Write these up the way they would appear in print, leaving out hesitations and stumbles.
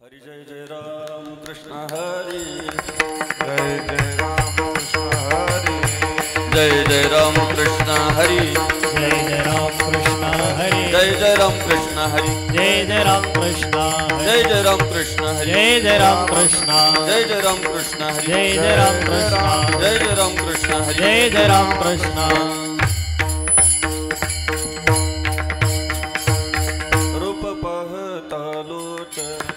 हरि जय जय राम कृष्ण हरि जय जय राम कृष्ण हरि जय जय राम कृष्ण हरि जय जय राम कृष्ण हरि जय जय राम कृष्ण हरि जय जय राम कृष्ण जय जय राम कृष्ण हरि जय जय राम कृष्ण जय जय राम कृष्ण हरि जय जय राम कृष्ण जय जय राम कृष्ण हरि जय जय राम कृष्ण रूप पाहता लोचने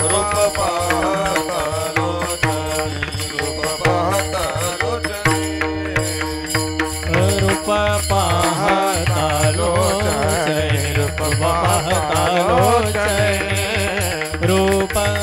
रूप पाहता लोचने रूप पाहता लोचने रूप पाहता लोचने रूप पाहता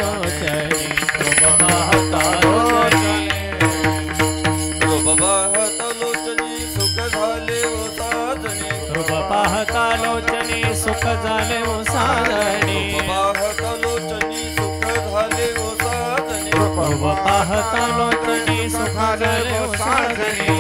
लोचने रूप पाहता लोचने रूप पाहता लोचने सुख झाले ओ साधने पाहता लोचनी सुख झाले ओ साधने पाहता लोचनी सुख झाले ओ साधने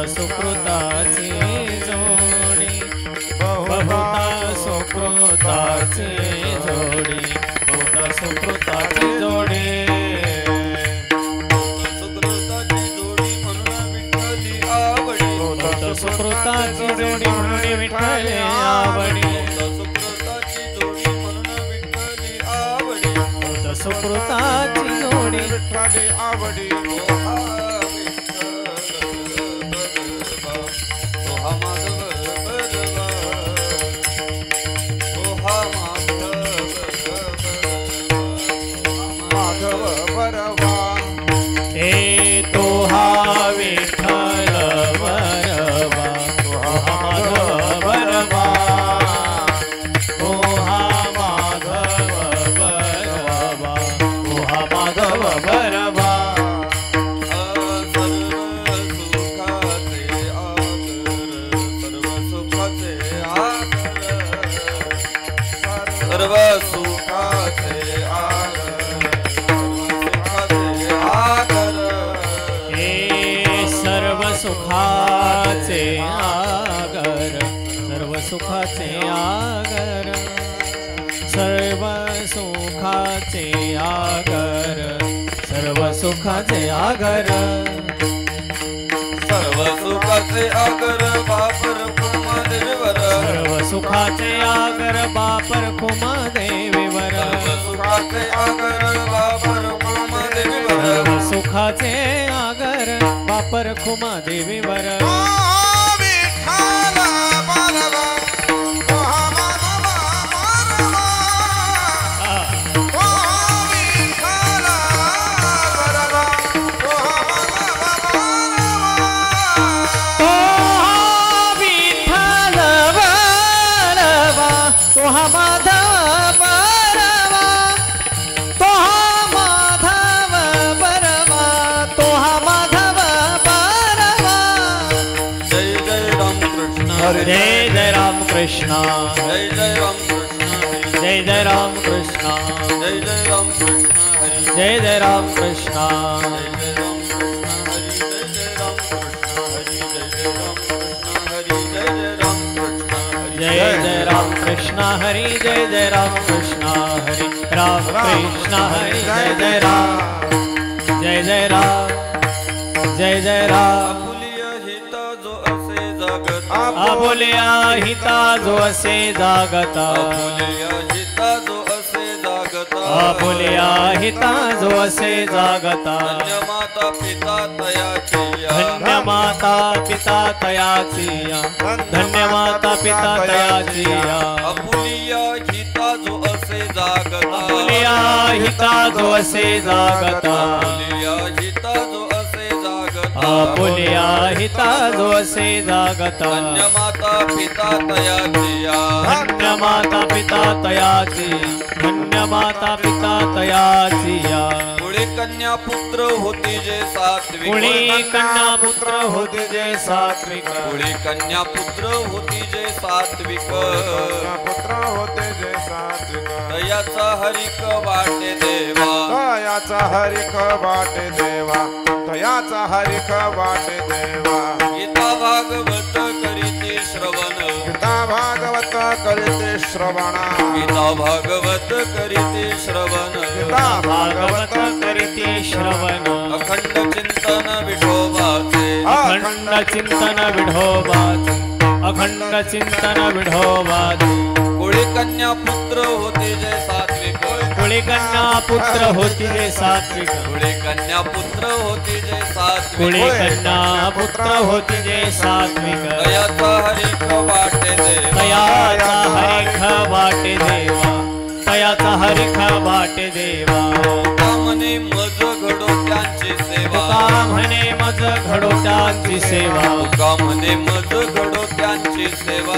सुकृताची जोडी बहुता सुकृताची जोडी बहुता सुकृताची जोडी सुकृताची जोडी म्हणून विठ्ठली आवडी बहुता सुकृताची जोडी म्हणून विठ्ठली आवडी सुकृताची जोडी म्हणून विठ्ठली आवडी बहुता सुकृताची जोडी विठ्ठली आवडी सुखाचे आगर सर्व सुखाचे आगर सर्व सुखाचे आगर सर्व सुखाचे आगर बापर कुमा देवीवर सर्व सुखाचे आगर बापर कुमा देवीवर सुखाचे आगर बापर कुमा देवीवर सर्व सुखाचे आगर बापर कुमा देवीवर जय जय राम कृष्ण जय जय राम कृष्ण जय जय राम कृष्ण जय जय राम कृष्ण हरि जय जय राम कृष्णा जय जय राम कृष्णा हरि जय जय राम कृष्णा हरि राम कृष्णा हरि जय जय राम जय जय राम जय जय राम आबोलिया हिता जो असे जागता आबोलिया हिता जो असे जागता माता पिता तयाचिया धन्य माता पिता तयाचिया धन्य माता पिता तयाचिया आपुलिया हिता जो असे जागता आबोलिया हिता जो असे जागता आपुलिया हिता जो असे जागता आबोलिया हिता जो असे जागता धन्य माता पिता तयाचिया धन्य माता पिता तयाची धन्य माता पिता तयाचिया पुढे कन्या पुत्र होती जे सात्विक पुढे कन्या पुत्र होते जे सात्विक पुढे कन्या पुत्र होती जे सात्विक पुत्र होते जे सात्विक दयाचा हरिक वाटे देवा तयाचा हरिक वाटे देवा तयाचा हरिक वाटे देवा गीता भागवत करीती श्रवण गीता भागवत करीते श्रवण गीता भागवत करीती श्रवण गीता भागवत करीते श्रवण अखंड चिंतन विठोबाचे अखंड चिंतन विढोबाचे अखंड चिंतन विढोबाचे पुढे कन्या पुत्र होते जे सात्विक पुढे कन्या पुत्र होती जे सात्विक पुढे कन्या पुत्र होती जे सात्विक पुढे कन्या पुत्र होती जे सात्विक दयाचा हरिक वाटे देवा तयाचा हरिख वाटे देवा तयाचा हरिख वाटे देवा म्हणे मज घडो त्यांची सेवा तुका म्हणे मज घडो त्यांची सेवा तुका म्हणे मज घडो त्यांची सेवा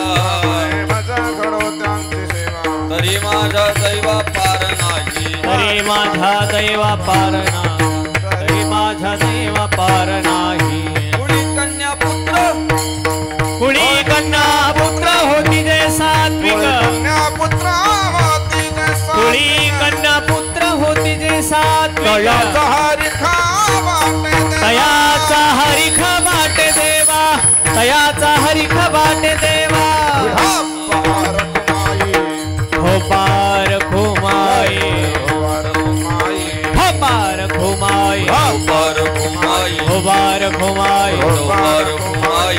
माझा घडो त्यांची सेवा तरी माझा दैवा पार नाही तरी माझा दैवा पार नाही तरी माझा दैवा पार नाही पुढे कन्या पुत्र कुणी कन्या पुत्र होती जे सात्विक कन्या पुत्र होती जे कुणी कन्या पुत्र होती जे सात्विक तयाचा हरिक वाटे तयाचा हरिख वाटे देवा तयाचा हरिख वाटे देवा हो पार खुमाई हो पार खुमाई पार कुमाई हो बार खुमाई पार कुमाई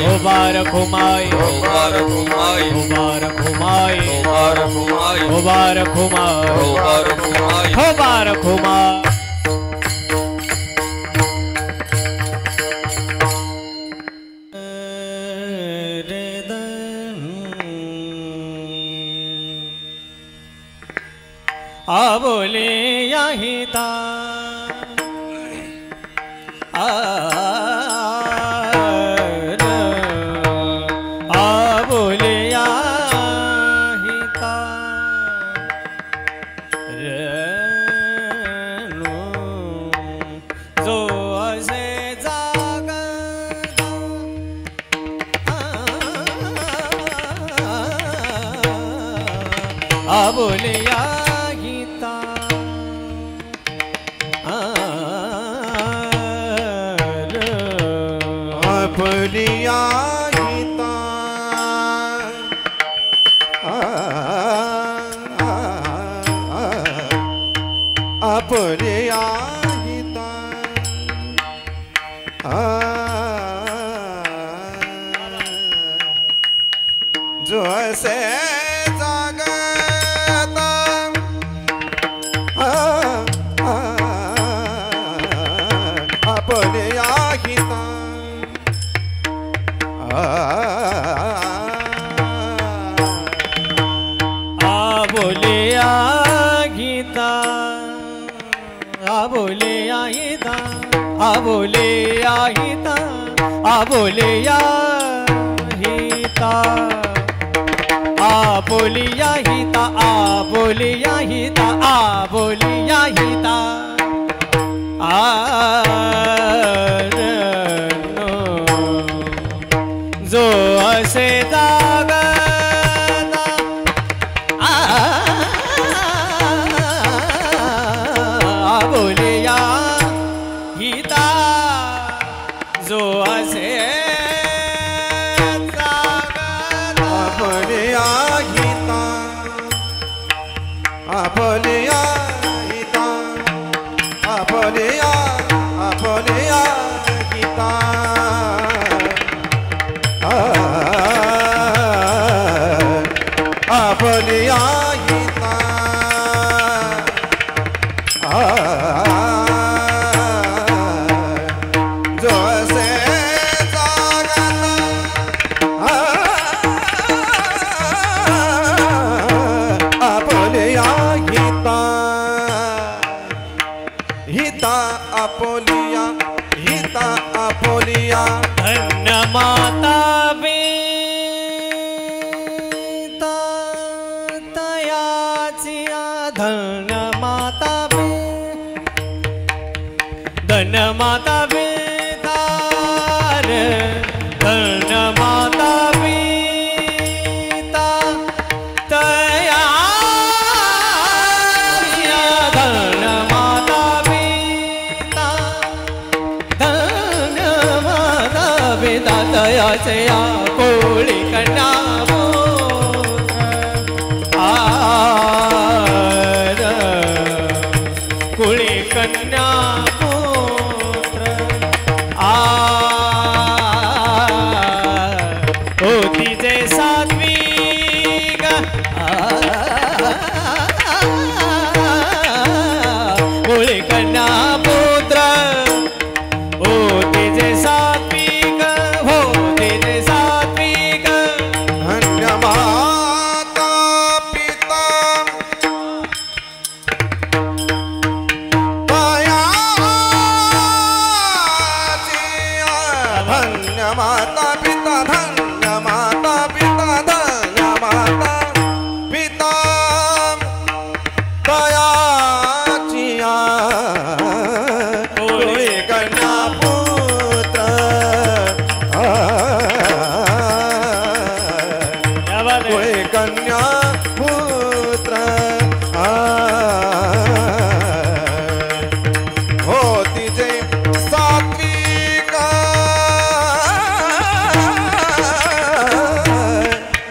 हो बार खुमाई पार कुमाई हो बार खुमाई पार कुमाई हो बार खुमाई पार कुमाई हो बार खुमाई आबोले याहिता आबोले याहिता जो असे जागता आबोले याहिता आपलिया गीता आपलिया गीता जो ऐसे जागता आपलिया गीता आबोले गीता आबोले गीता आबोले गीता आबोले गीता आबोलिया हिता आबोलिया हिता आबोलिया हिता जो असे जागता आबोले बोलिया हिता आपोलिया धन्य माता बेता तयाचिया धन्य माता बे धन्य माता बेतार धन्य माता बेता तयाचिया धन्य माता बेता धन्य माता बेता तयाचिया कोळी कन्या कुळी कन्या पुत्र होती जे सात्विक कुळी कन्या पुत्र होती जे सात्विक होती जे सात्विक धन्य माता पिता धन्य माता पिता धन्य माता पिता धन्य माता पिता दयाचिया कोळी कन्या पुत्र कोळी कन्या पुत्र होती जे सात्विक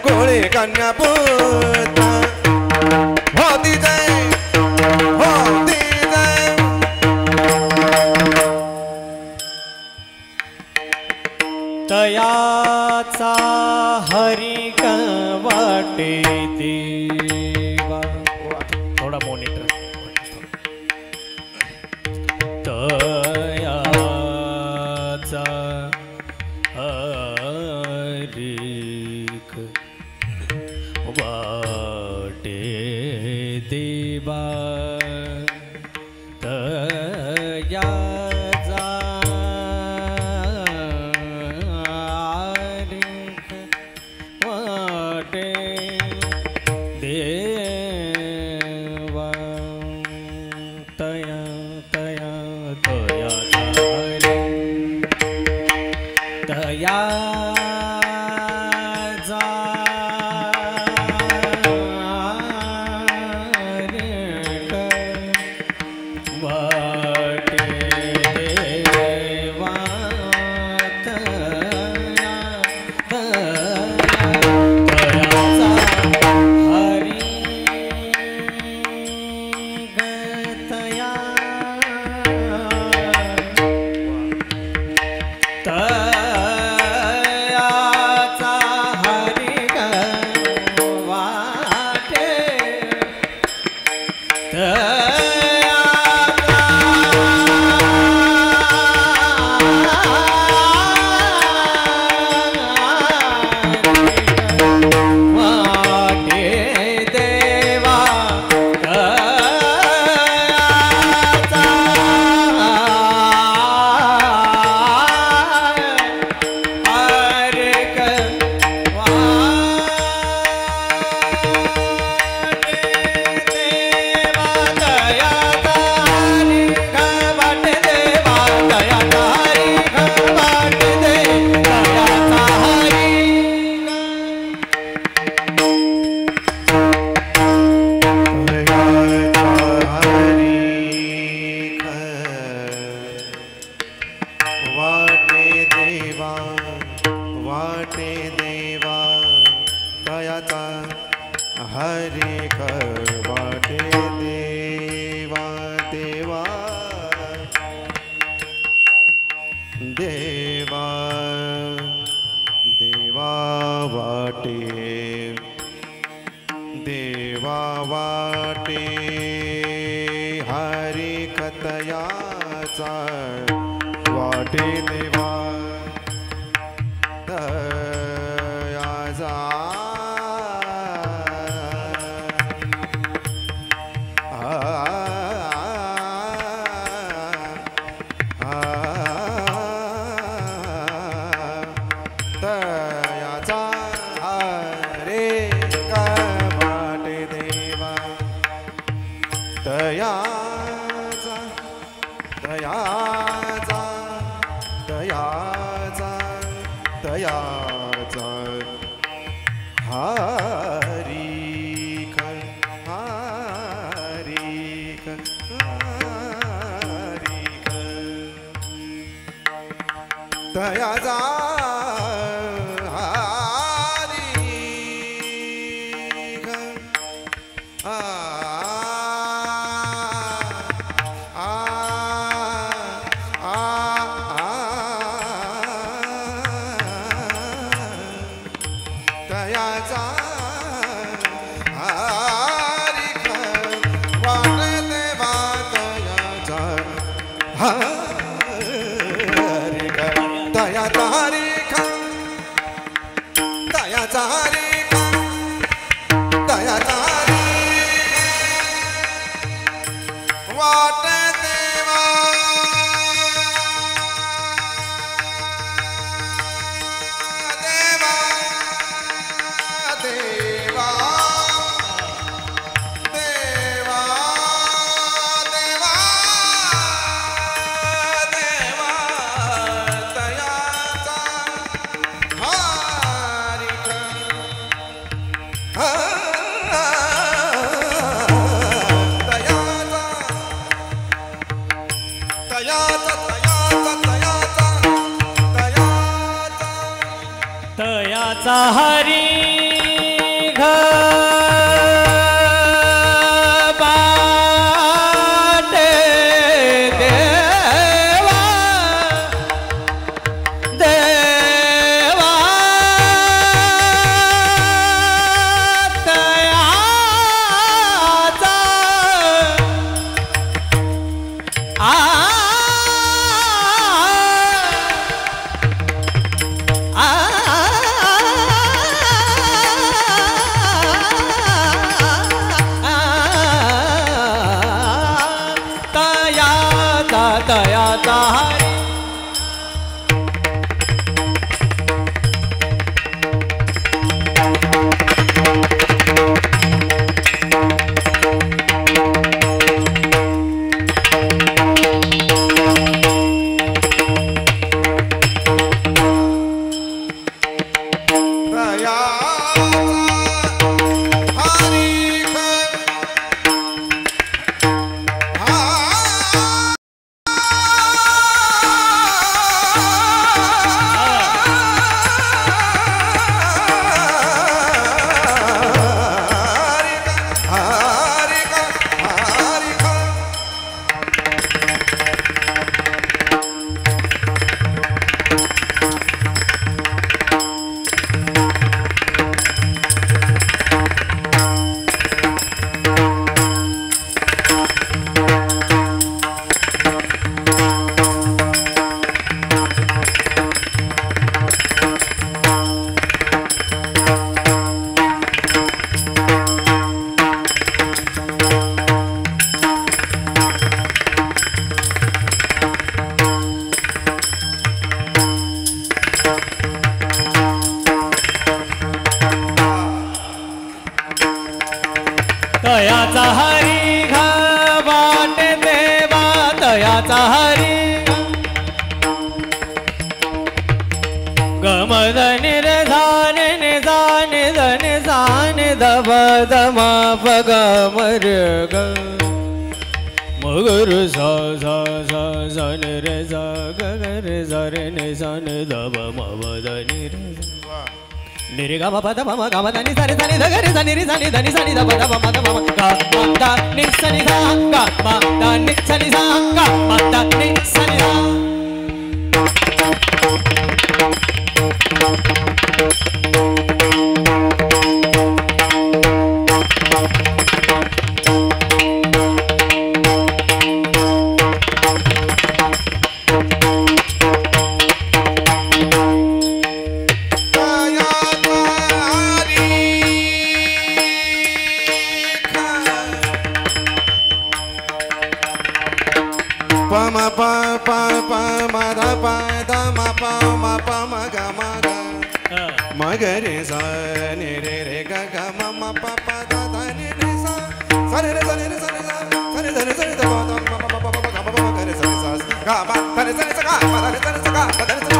कोळी कन्या पुत्र होती जे तयाचा हरी वाटे देवा थोडा मॉनिटर तयाचा हरी वाटे देवा तयाचा वाटे देवा तया तया तया तया दयाचा हरे कपाटे देवा दयाचा दयाचा दयाचा दयाचा हारिक हारिक हारिक दयाचा हरी घाटे देवा देवा तयाचा दयाचा हरी दयाचा हरी घाटे देवा दयाचा हरी गमदनि रे धाने ने जाने धने जाने दब दमा पग मर ग मगर सा सा सा सन रे सा ग रे सा रे ने सन दब मवदनि रे निरे गा मा पद मा गा मा दा नि सा रे सा नि ध ग रे सा नि रे सा नि ध नि सा नि ध प द प म ग म गा मा दा नि सा नि धा गा मा दा नि सा नि धा गा मा दा नि सा नि धा ma pa pa pa ma da pa da ma pa ma ga ma ga ग रे सा नि रे रे ग ग म म प प द ध नि रे सा सा नि रे सा नि रे सा नि सा सा नि ध नि सा नि ध प द म म प प प ग म प ग रे सा नि सा ग म ध नि सा नि सा ग म ध नि सा नि सा ग म ध नि सा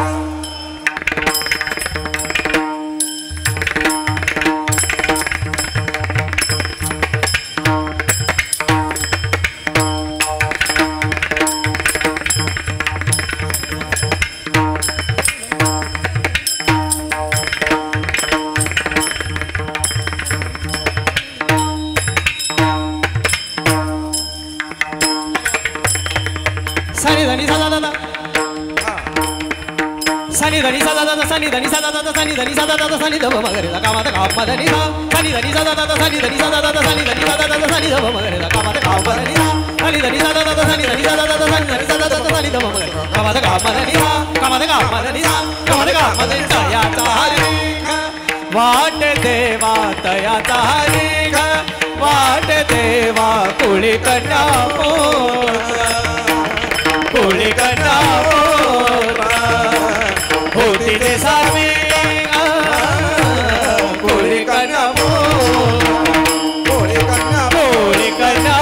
Sani Dani Sada Dada Sani Dani Sada Dada Sani Dani Sada Dada Sani Dani Sada Dada Sani Dama Magare da Kama da Kama Dani Sa Sani Dani Sada Dada Sani Dani Sada Dada Sani Dani Sada Dada Sani Dama Magare da Kama da Kama Dani Sa Sani Dani Sada Dada Sani Dani Sada Dada Sani Dani Sada Dada Sani Dama Magare Kama da Kama Dani Sa Kama da Kama Dani Sa Kama da Kama Dani Sa Ya Tahari वाट देवा तया तारी वाट देवा कुळी कन्या कुळी कन्या होती ते सारवी कुळी कन्या कोळी कन्या कुळी कन्या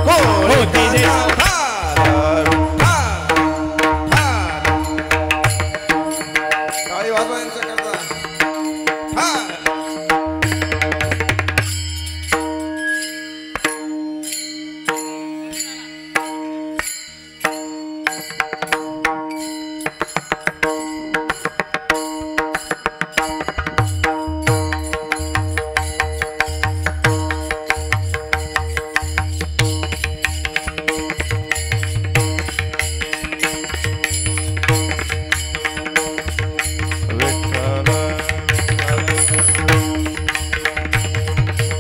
होती ते टाळी वाजवायचं करता हा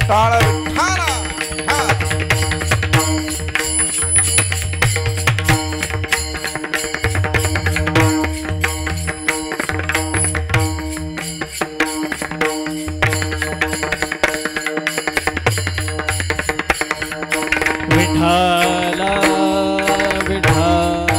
टाळ विठाला हा विठाला विठाला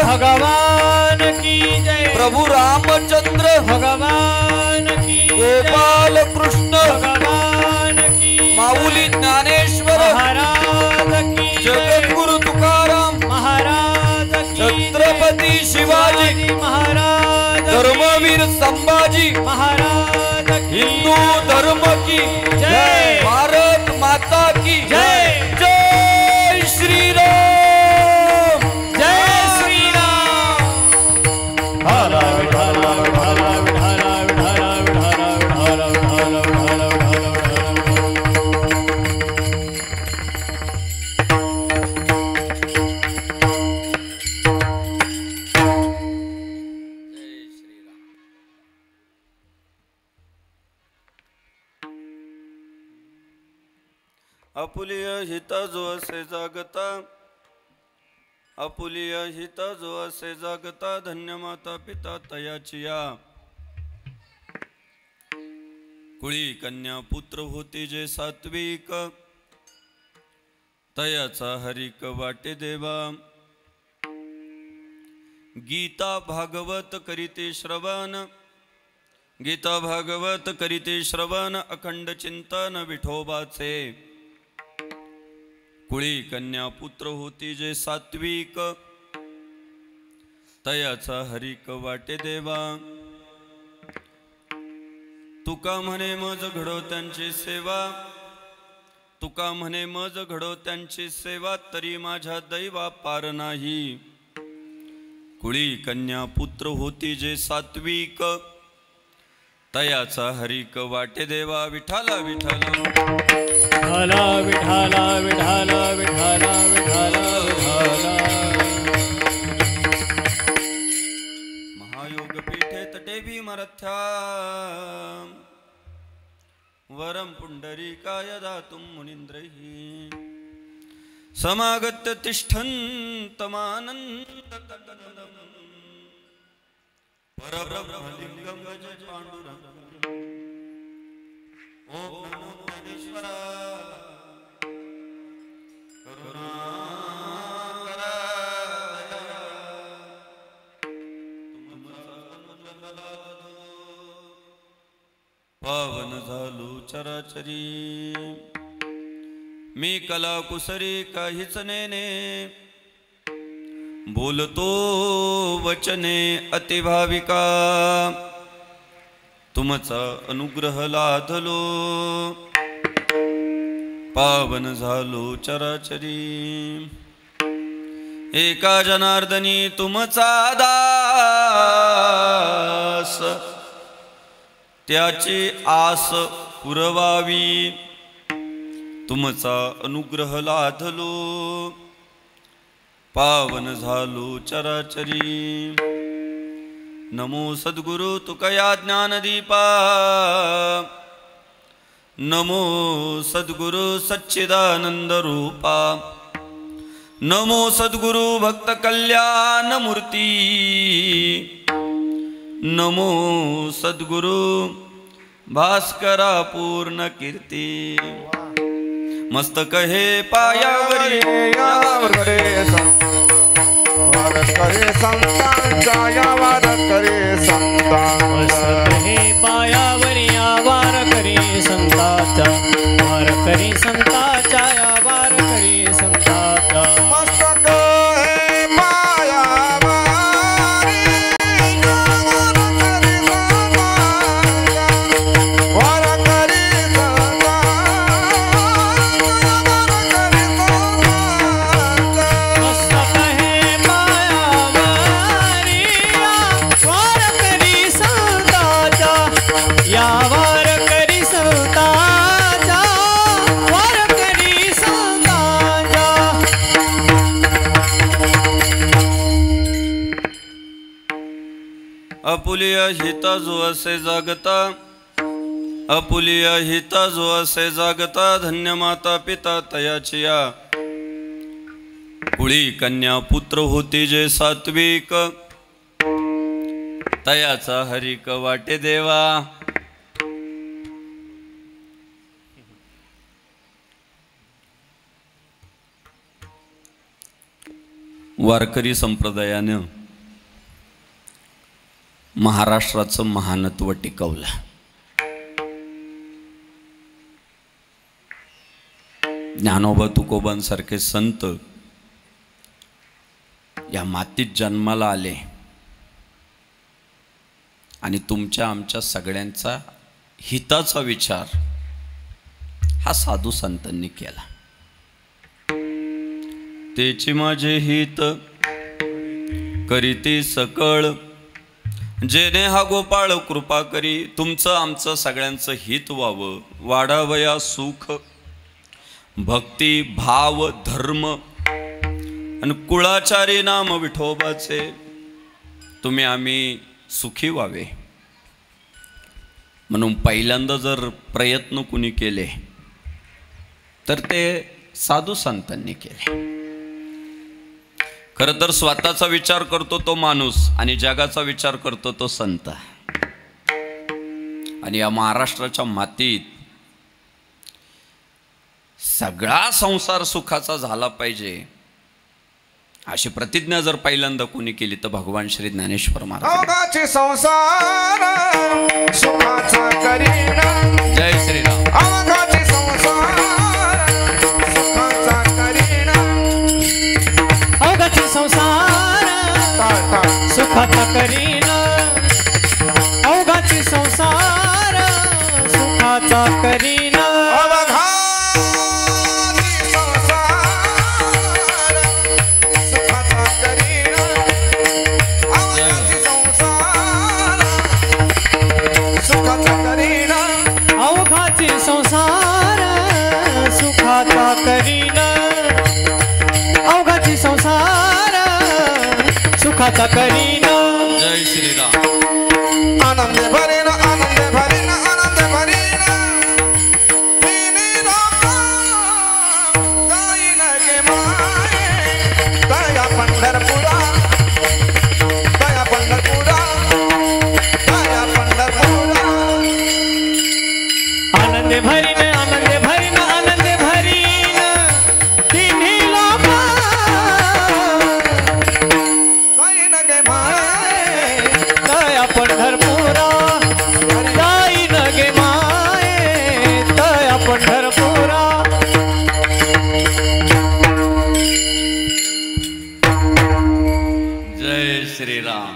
भगवान की जय प्रभु रामचंद्र भगवान की गोपाल कृष्ण भगवान की माऊली ज्ञानेश्वर महाराज की जगद्गुरु तुकाराम महाराज की छत्रपती शिवाजी महाराज धर्मवीर संभाजी महाराज हिंदू धर्म की जय भारत माता की जय जय श्री राम। आपुलिय हिता जो असे जागता, आपुलिय हिता जो असे जागता, धन्य माता पिता तयाची या. कुळी कन्या पुत्र होती जे सात्विक, तयाचा हरिक वाटे देवा. गीता भागवत करीते श्रवण, गीता भागवत करीते श्रवण, अखंड चिंतन विठोबाचे. कुळी कन्या पुत्र होती जे सात्विक, तयाचा हरिक वाटे देवा. तुका म्हणे मज घडो त्यांची सेवा, तुका म्हणे मज घडो त्यांची सेवा, तरी माझ्या दैवा पार नाही. कुळी कन्या पुत्र होती जे सात्विक, तयाचा हरिक वाटे देवा. विठाला विठाला विठाला विठाला विठाला विठाला विठाला विठाला. महायोग पीठे तटे भीमरथ्या, वरम पुंडरीकाय दातुं मुनींद्रैः. समागत्य तिष्ठन्तमानन्दतकनदम्, परब्रह्मलिङ्गं भज पाण्डुरङ्गम्. ॐ नमो ज्ञानेश्वराय करुणाकराय. पावन झालो चराचरी, मी कला कुसरी काहीच नेने. बोलतो वचने अतिभाविका, तुमचा अनुग्रह लाधलो. पावन झालो चराचरी, एका जनार्दनी तुमचा दास. त्याची आस पुरवावी, तुमचा अनुग्रह लाधलो. पावन झालो चराचरी. नमो सद्गुरु तुकया ज्ञानदीपा, नमो सद्गुरु सच्चिदानंद रूपा. नमो सद्गुरु भक्त कल्याण मूर्ती, नमो सद्गुरु भास्करा पूर्ण कीर्ती. मस्तक हे पायावरी, यावर करे वार करे संतांचा, यावर करे संतांचा. मस्तक हे पायावरी, वार करी संतांचा, वार करी संतांचा, वार करी संतांचा. मस्तक हे पायावरी, वार करे अपुलिय हिता जो असे जागता, अपुलिय हिता जो असे जागता, धन्य माता पिता तयाची या. कुळी कन्या पुत्र होती जे सात्विक, तयाचा हरिक वाटे देवा. वारकरी संप्रदायाने महाराष्ट्राचं महानत्व टिकवलं. ज्ञानोबा तुकोबांसारखे संत या मातीत जन्माला आले आणि तुमच्या आमच्या सगळ्यांचा हिताचा विचार हा साधू संतांनी केला. तेची माझे हित करीती सकळ, जेने हा गोपाळ कृपा करी. तुमचं आमचं सगळ्यांचं हित व्हावं, वाढावया सुख, भक्ती, भाव, धर्म आणि कुळाचारी नाम विठोबाचे. तुम्ही आम्ही सुखी व्हावे म्हणून पहिल्यांदा जर प्रयत्न कुणी केले तर ते साधू संतांनी केले. खरं तर स्वतःचा विचार करतो तो माणूस आणि जगाचा विचार करतो तो संत. आणि या महाराष्ट्राच्या मातीत सगळा संसार सुखाचा झाला पाहिजे अशी प्रतिज्ञा जर पहिल्यांदा कोणी केली तर भगवान श्री ज्ञानेश्वर महाराज. अवघाचे संसार सुखाचा करीना. जय श्रीराम. अवघाचे संसार सुखाचा करीना. अवघाचे संसार सुखाचा करीना. अवघाचे संसार सुखाचा करीना. अवघाची संसार सुखाचा करीना. जय श्रीराम. आनंद भरेना आनंद भरेना आनंद भरेना. तिने लोका जाईन गे माये. दया पंढरपुरा दया पंढरपुरा दया पंढरपुरा. आनंद भरीन आनंद भरीन आनंद भरीन. तिन्ही लोक जाईन गे माये. दया पंढरपुरा जाईन गे माये. दया पंढरपुरा. जय श्रीराम.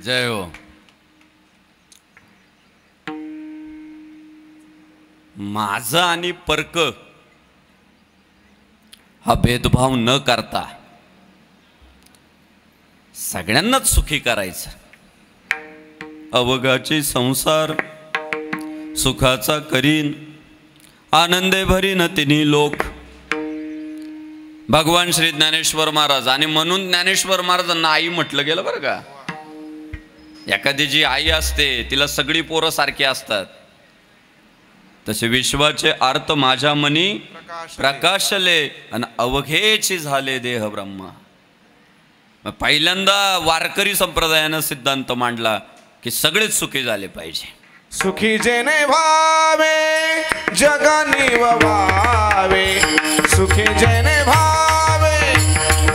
जय हो. माझं आणि परक हा भेदभाव न करता सगळ्यांनाच सुखी करायचं. अवघाचे संसार सुखाचा करीन. आनंदे भरीन तिन्ही लोक. भगवान श्री ज्ञानेश्वर महाराज. आणि म्हणून ज्ञानेश्वर महाराजांना आई म्हटलं गेलं बरं का. एखादी जी आई असते तिला सगळी पोरं सारखी असतात. तसे विश्वाचे अर्थ माझ्या मनी प्रकाशले आणि अवघेची झाले देह ब्रह्म. पहिल्यांदा वारकरी संप्रदायानं सिद्धांत मांडला की सगळेच सुखी झाले पाहिजे. सुखी जेने भावे जगानी वावे. सुखी जेने भावे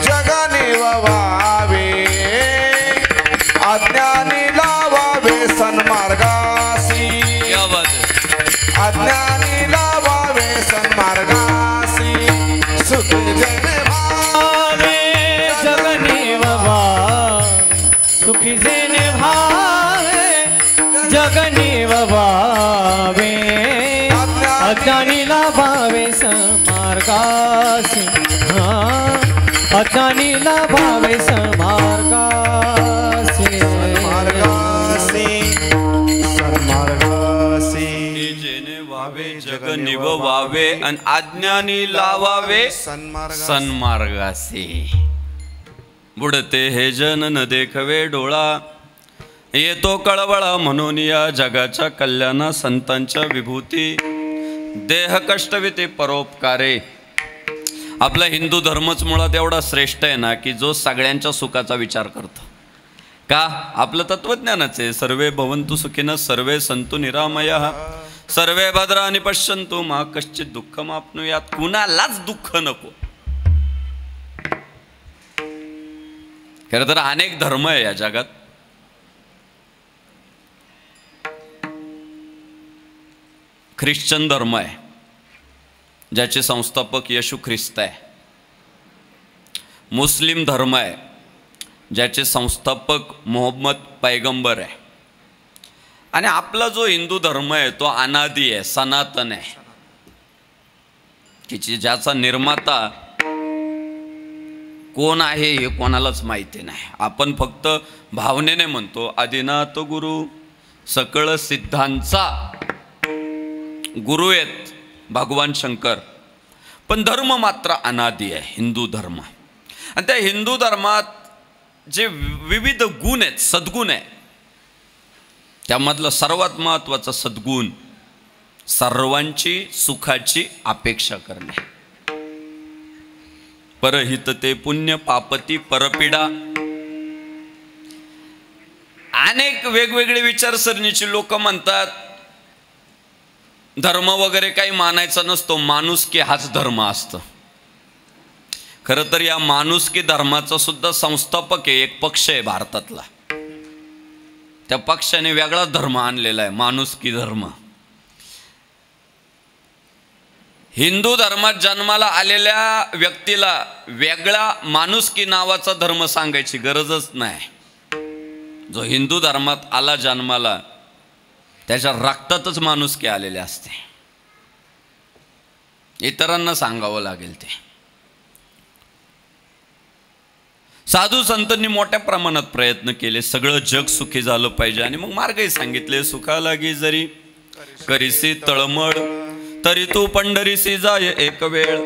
जगानी वावे. अज्ञानी लावावे सन्मार्गासी. क्या बात है. अज्ञानी लावावे सन्मार्गासी. सुखी जेने भावे जगनी बाबा. सुखी जेने भावे जगनी भावे. अज्ञानीला भावे सन्मार्गासी. अज्ञानीला भावे सन्मार्गासी. सन्मार्गासी. जेने वावे जग निववावे आणि अज्ञानी लावावे सन्मार्गासी. बुडते हे जन न देखवे डोळा. येतो कळवळा म्हणून या जगाच्या कल्याणा संतांच्या विभूती. देह कष्टविते परोपकारे. आपला हिंदू धर्मच मुळात एवढा श्रेष्ठ आहे ना की जो सगळ्यांच्या सुखाचा विचार करतो. का. आपलं तत्वज्ञानच आहे. सर्वे भवन्तु सुखिनः सर्वे सन्तु निरामयः सर्वे भद्राणि पश्यन्तु मा कश्चित् दुःखमाप्नुयात्. कुणालाच दुःख नको. खरं तर अनेक धर्म आहे या जगात. ख्रिश्चन धर्म आहे ज्याचे संस्थापक येशू ख्रिस्त आहे. मुस्लिम धर्म आहे ज्याचे संस्थापक मोहम्मद पैगंबर आहे. आणि आपला जो हिंदू धर्म आहे तो अनादी आहे, सनातन आहे, की ज्याचा निर्माता कोण आहे हे कोणालाच माहिती नाही. आपण फक्त भावनेने म्हणतो आदिनाथ गुरु सकळ सिद्धांचा गुरु आहेत भगवान शंकर. पण धर्म मात्र अनादी आहे हिंदू धर्म. आणि त्या हिंदू धर्मात जे विविध गुण आहेत, सद्गुण आहे, त्यामधला सर्वात महत्त्वाचा सद्गुण सर्वांची सुखाची अपेक्षा करणे. परहित ते पुण्य पापती परपीडा. अनेक वेगवेगळे विचारसरणीची लोक म्हणतात धर्म वगैरे काही मानायचा नसतो, माणुसकी हाच धर्म असतो. खरं तर या माणुसकी धर्माचा सुद्धा संस्थापक आहे, एक पक्ष आहे भारतातला. त्या पक्षाने वेगळा धर्म आणलेला आहे, माणुसकी धर्म. हिंदू धर्मात जन्माला आलेल्या व्यक्तीला वेगळा माणुसकी नावाचा धर्म सांगायची गरजच नाही. जो हिंदू धर्मात आला जन्माला त्याच्या रक्तातच माणुसकी आलेली असते, इतरांना सांगावं लागेल ते. साधू संतांनी मोठ्या प्रमाणात प्रयत्न केले, सगळं जग सुखी झालं पाहिजे. आणि मग मार्गही सांगितले. सुखा लागी जरी करीसी तळमळ तरी तू पंढरीसी जाय एक वेळ.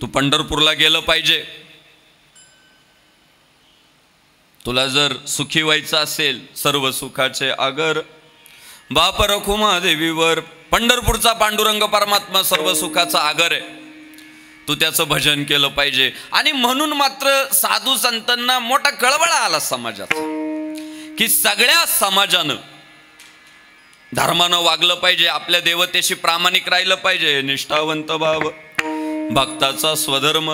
तू पंढरपूरला गेलं पाहिजे. तुला जर सुखी व्हायचं असेल, सर्व सुखाचे आगर बाप रखुमा देवीवर. पंढरपूरचा पांडुरंग परमात्मा सर्व सुखाचा आगर आहे. तू त्याचं भजन केलं पाहिजे. आणि म्हणून मात्र साधू संतांना मोठा कळवळा आला समाजाचा, की सगळ्या समाजानं धर्मानं वागलं पाहिजे, आपल्या देवतेशी प्रामाणिक राहिलं पाहिजे. निष्ठावंत भाव भक्ताचा स्वधर्म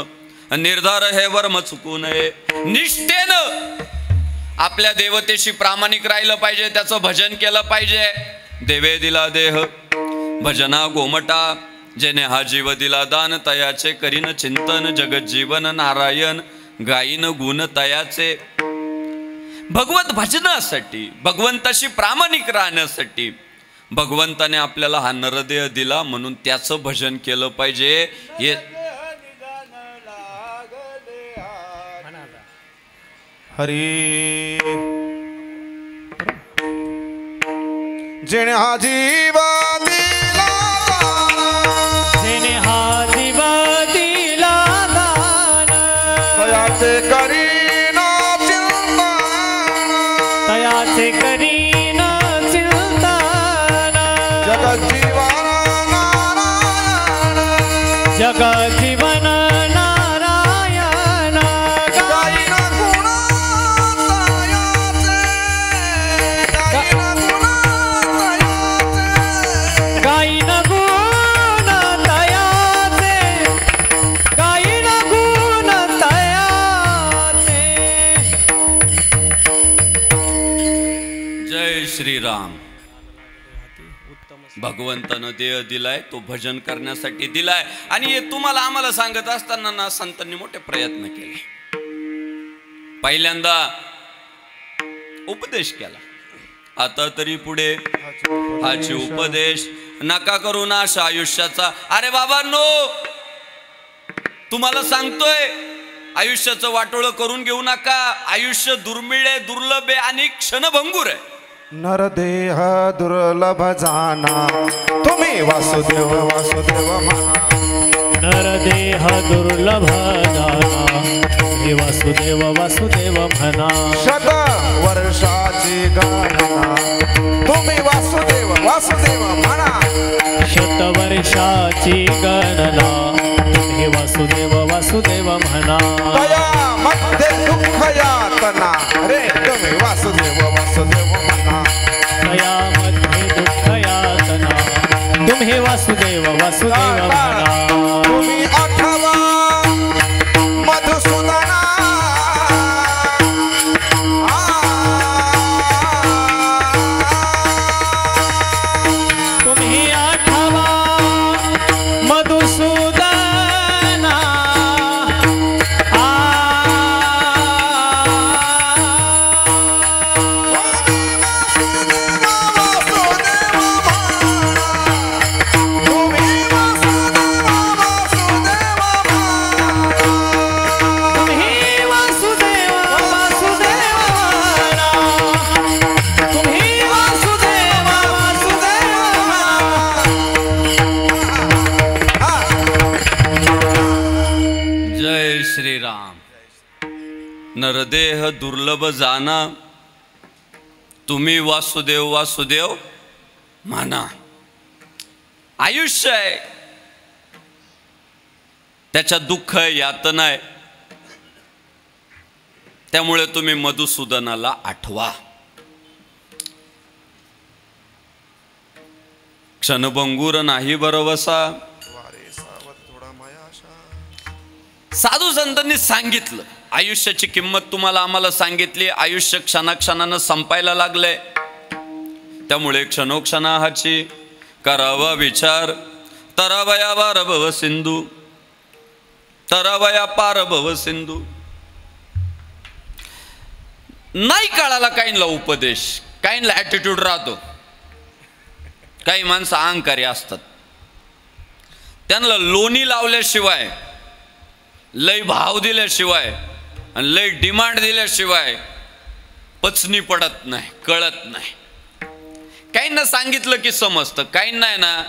निर्धार हे वर्म चुकू नये. निष्ठेनं आपल्या देवतेशी प्रामाणिक राहिलं पाहिजे, त्याचं भजन केलं पाहिजे. देवे दिला देह भजना गोमटा, जेने हा जीव दिला दान, तयाचे करीन चिंतन. जगत जीवन नारायण गायीन गुण तयाचे. भगवत भजनासाठी, भगवंताशी प्रामाणिक राहण्यासाठी भगवंताने आपल्याला हा नरदेह दिला, म्हणून त्याचं भजन केलं पाहिजे. हे हरी जेणे हा जीव दिला, जेणे हा जीव दिला दान, तयाचे करीन चिंतन, तयाचे करीन चिंतन. जगत जीवन नारायण, जगत जीवन नारायण. गायीन गुण तयाचे, गायीन गुण तयाचे. गायीन गुण तयाचे, गायीन गुण तयाचे. जय श्रीराम. भगवंतानं देह दिलाय, तो भजन करण्यासाठी दिलाय. आणि हे तुम्हाला आम्हाला सांगत असताना ना संतांनी मोठे प्रयत्न केले. पहिल्यांदा उपदेश केला, आता तरी पुढे हाची उपदेश नका करू नाश आयुष्याचा. अरे बाबांनो, तुम्हाला सांगतोय आयुष्याचं वाटोळं करून घेऊ नका. आयुष्य दुर्मिळ आहे, दुर्लभ आहे आणि क्षणभंगूर आहे. नरदेह दुर्लभ जाना, तुम्ही वासुदेव वासुदेव म्हणा. नरदेह दुर्लभ जाना, हे वासुदेव वासुदेव म्हणा. शत वर्षाची गणना, तुम्ही वासुदेव वासुदेव म्हणा. शतवर्षाची गणना, हे वासुदेव वासुदेव म्हणा. तया मध्ये दुःख यातना, रे तुम्ही वासुदेव वासुदेव म्हणा. तयामध्ये दुःख यातना, तुम्ही वासुदेव वासुदेव म्हणा. तुम्ही आठवा मधुसूदना, तुम्ही आठवा मधुसूदना. श्रीराम. नरदेह दुर्लभ जाना, तुम्ही वासुदेव वासुदेव म्हणा. आयुष्य आहे, त्याच्यात दुःख आहे, यातना आहे. त्यामुळे तुम्ही मधुसूदनाला आठवा. क्षणभंगूर नाही बरवसा. साधू संतांनी सांगितलं, आयुष्याची किंमत तुम्हाला आम्हाला सांगितली. आयुष्य क्षणाक्षणानं संपायला लागलंय. त्यामुळे क्षणोक्षणाची करावा विचार. तरावया पार भव सिंधू, तरावया पार भव सिंधू. नाही कळाला काहींना उपदेश, काहींना ॲटिट्यूड राहतो. काही माणसं अहंकारी असतात. त्यांना लोणी लावल्याशिवाय, लय भाव दिल्याशिवाय आणि लय डिमांड दिल्याशिवाय पचनी पडत नाही, कळत नाही. काहींना सांगितलं की समजतं, काहींना आहे ना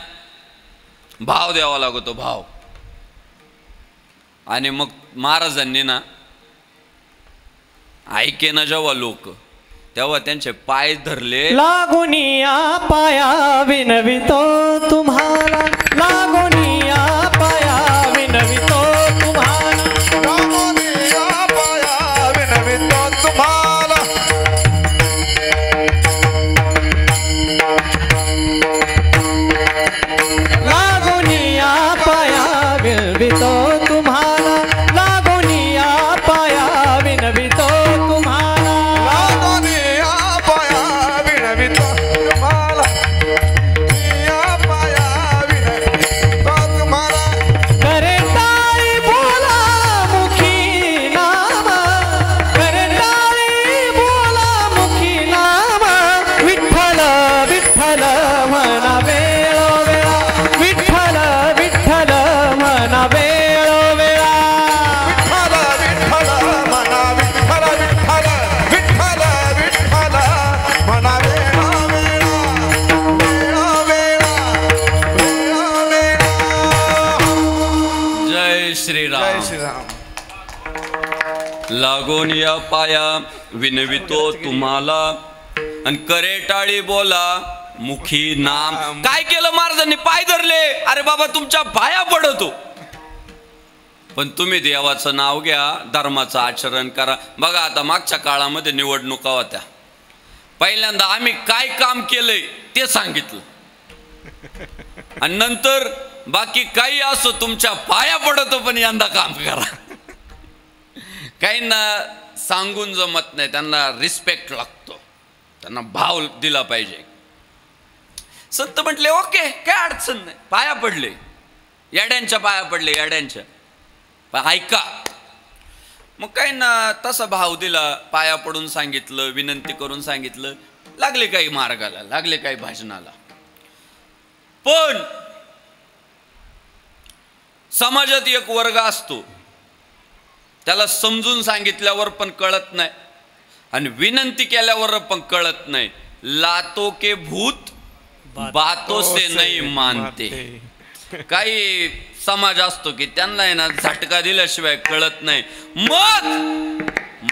भाव द्यावा लागतो, भाव. आणि मग महाराजांनी ना ऐके ना जेव्हा लोक, तेव्हा त्यांचे पाय धरले. लागोनिया पाया विनवितो तुम्हाला, लागोनिया पाया विनवितो तुम्हाला, लागोनिया पाया विनवितो तुम्हाला. लागोनिया पाया विनवितो तुम्हाला, लागोनिया पाया विनवितो तुम्हाला, लागोनिया पाया विनवितो तुम्हाला, या पाया विनवितो तुम्हाला. करे टाळी बोला मुखी नाम, करे टाळी बोला मुखी नाम, विठ्ठल विठ्ठल म्हणा वेळोवेळा, विठ्ठल विठ्ठल म्हणा वेळोवेळा, विठ्ठल विठ्ठल म्हणा, विठ्ठल विठ्ठल, विठ्ठल विठ्ठल म्हणा वेळा वेळा, वेळा वेळा, वेळा वेळा. जय श्रीराम. जय श्रीराम. लागोन या पाया विनवितो तुम्हाला, आणि करे टाळी बोला मुखी नाम. काय केलं महाराजांनी? पाय धरले. अरे बाबा तुमच्या पाया पडतो, पण तुम्ही देवाचं नाव घ्या, धर्माचं आचरण करा. बघा आता मागच्या काळामध्ये निवडणुका होत्या. पहिल्यांदा आम्ही काय काम केलंय ते सांगितलं, आणि नंतर बाकी काही असो तुमच्या पाया पडतो, पण यंदा काम करा. काहींना सांगून जमत नाही, त्यांना रिस्पेक्ट लागतो, त्यांना भाव दिला पाहिजे. संत म्हटले ओके, काय अडचण नाही. पाया पडले, याड्यांच्या पाया पडले, याड्यांच्या. पण ऐका, मग काही ना तसा भाव दिला, पाया पडून सांगितलं, विनंती करून सांगितलं, लागले काही मार्गाला, लागले काही भाजनाला. पण समाजात एक वर्ग असतो, त्याला समजून सांगितल्यावर पण कळत नाही आणि विनंती केल्यावर पण कळत नाही. लातो के भूत बातों से नहीं मानते. काही समाज असतो की त्यांना आहे ना झटका दिल्याशिवाय कळत नाही. मग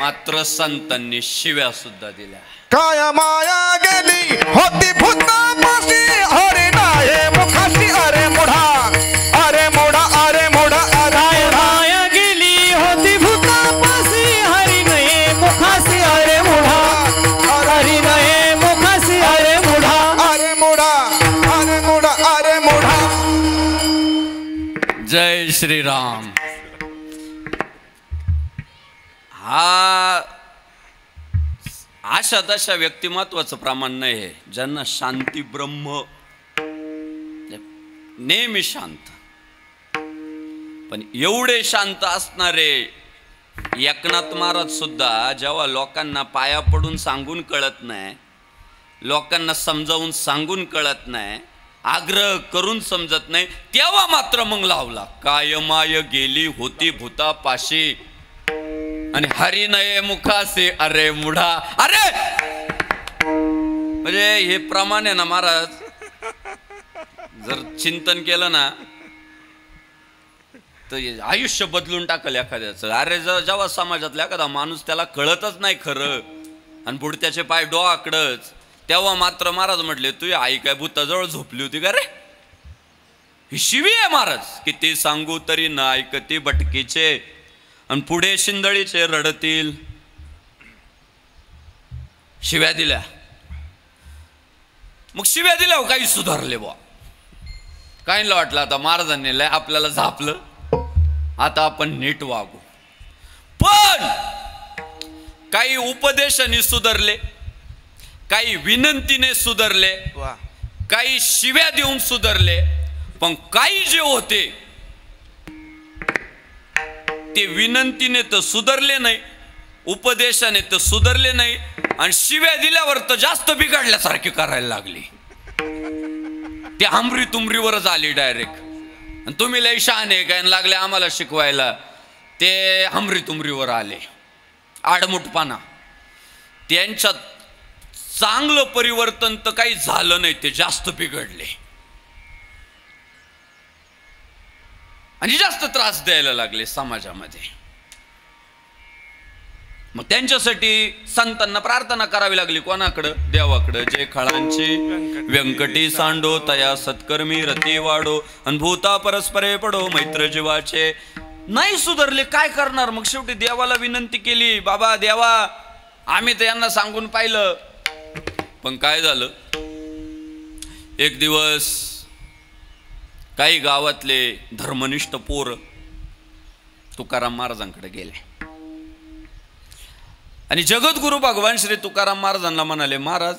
मात्र संतांनी शिव्या सुद्धा दिल्या. काय माया गेली होती भूतापाशी, हरी नाही मुखाशी. अरे मुढा, अरे मुढा, अरे मुढा, काय माया गेली होती भूतापाशी, हरी नये मुखासी. अरे मुढा, हरी नये मुखासी. अरे मुढा, अरे मुढा, अरे मुढा, अरे मुढा. जय श्रीराम. हा अशा तशा व्यक्तिमत्वाचं प्रमाण नाही आहे, ज्यांना शांती ब्रह्म, नेहमी शांत. पण एवढे शांत असणारे एकनाथ महाराज सुद्धा जेव्हा लोकांना पाया पडून सांगून कळत नाही, लोकांना समजावून सांगून कळत नाही, आग्रह करून समजत नाही, तेव्हा मात्र मग लावला. काय माय गेली होती भूतापाशी आणि हरी नये मुखासे. अरे मुढा. अरे म्हणजे हे प्रमाण आहे ना महाराज, जर चिंतन केलं ना तर आयुष्य बदलून टाकल एखाद्याचं. अरे जेव्हा समाजातला एखादा माणूस त्याला कळतच नाही खरं आणि पुढच्याचे पाय डोळाकडच, तेव्हा मात्र महाराज म्हटले, तू आई काय भूताजवळ झोपली होती का रे? ही शिवी आहे महाराज. किती सांगू तरी ना ऐकती भटकीचे, आणि पुढे शिंदळीचे रडतील. शिव्या दिल्या. मग शिव्या दिल्या काही सुधारले बुवा. काहींना वाटलं आता महाराजांनी लय आपल्याला झापलं, आता आपण नीट वागू. पण काही उपदेशाने सुधारले, काही विनंतीने सुधारले, काही शिव्या देऊन सुधारले. पण काही जे होते ते विनंतीने तर सुधारले नाही, उपदेशाने तर सुधारले नाही, आणि शिव्या दिल्यावर तर जास्त बिघडल्यासारखे करायला लागले. ते आमरी तुमरीवरच आली डायरेक्ट. आणि तुम्ही लय शहाणे काय लागले आम्हाला शिकवायला, ते आमरी तुमरीवर आले. आडमुठपणा. त्यांच्यात चांगलं परिवर्तन तर काही झालं नाही, ते जास्त बिघडले आणि जास्त त्रास द्यायला लागले समाजामध्ये. मग त्यांच्यासाठी संतांना प्रार्थना करावी लागली. कोणाकडं? देवाकडं. जे खळांची व्यंकटी सांडो, तया सत्कर्मी रती वाढो, आणि भूता परस्परे पडो मैत्र जीवाचे. नाही सुधारले, काय करणार? मग शेवटी देवाला विनंती केली, बाबा देवा आम्ही तर यांना सांगून पाहिलं. पण काय झालं, एक दिवस काही गावातले धर्मनिष्ठ पोर तुकाराम महाराजांकडे गेले आणि जगद्गुरु भगवान श्री तुकाराम महाराजांना म्हणाले, महाराज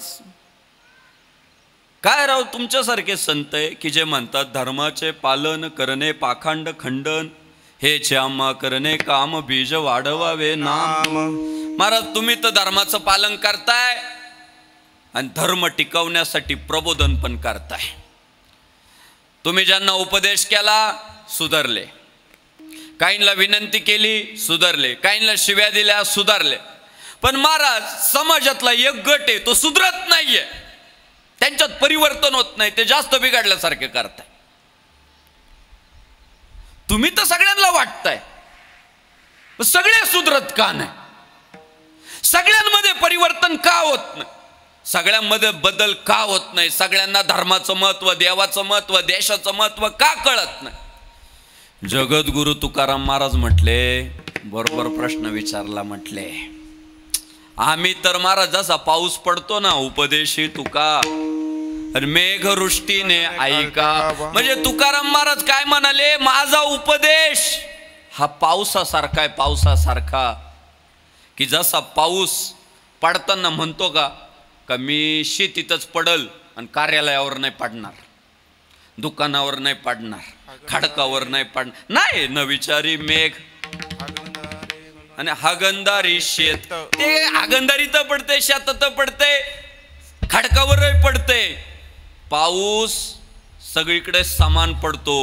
काय राव तुमच्यासारखे संत आहे की जे म्हणतात धर्माचे पालन करणे पाखंड खंडन, हे आम्हा करणे काम बीज वाढवावे नाम. महाराज तुम्ही तर धर्माचं पालन करताय आणि धर्म टिकवण्यासाठी प्रबोधन पण करताय. तुम्ही ज्यांना उपदेश केला सुधारले, काहींना विनंती केली सुधारले, काहींना शिव्या दिल्या सुधारले. पण महाराज समाजातला एक गट आहे तो सुधरत नाहीये, त्यांच्यात परिवर्तन होत नाही, ते जास्त बिघडल्यासारखे करताय. तुम्ही तर सगळ्यांना वाटताय, सगळे सुधरत का नाही? सगळ्यांमध्ये परिवर्तन का होत नाही? सगळ्यांमध्ये बदल का होत नाही? सगळ्यांना धर्माचं महत्व, देवाचं महत्व, देशाचं महत्व का कळत नाही? जगद्गुरु तुकाराम महाराज म्हटले, बरोबर प्रश्न विचारला. म्हटले आम्ही तर महाराज जसा पाऊस पडतो ना उपदेशी तुका, आणि मेघवृष्टीने ऐका. म्हणजे तुकाराम महाराज काय म्हणाले, माझा उपदेश हा पावसासारखा आहे, पावसासारखा. की जसा पाऊस पडताना म्हणतो का मी शेतीतच पडल आणि कार्यालयावर नाही पडणार, दुकानावर नाही पडणार, खडकावर नाही पडणार, नाही न विचारी मेघ आणि हागंदारी शेत. ते हागंदारी तर पडते, शेतात पडते, खडकावरही पडते. पाऊस सगळीकडे समान पडतो.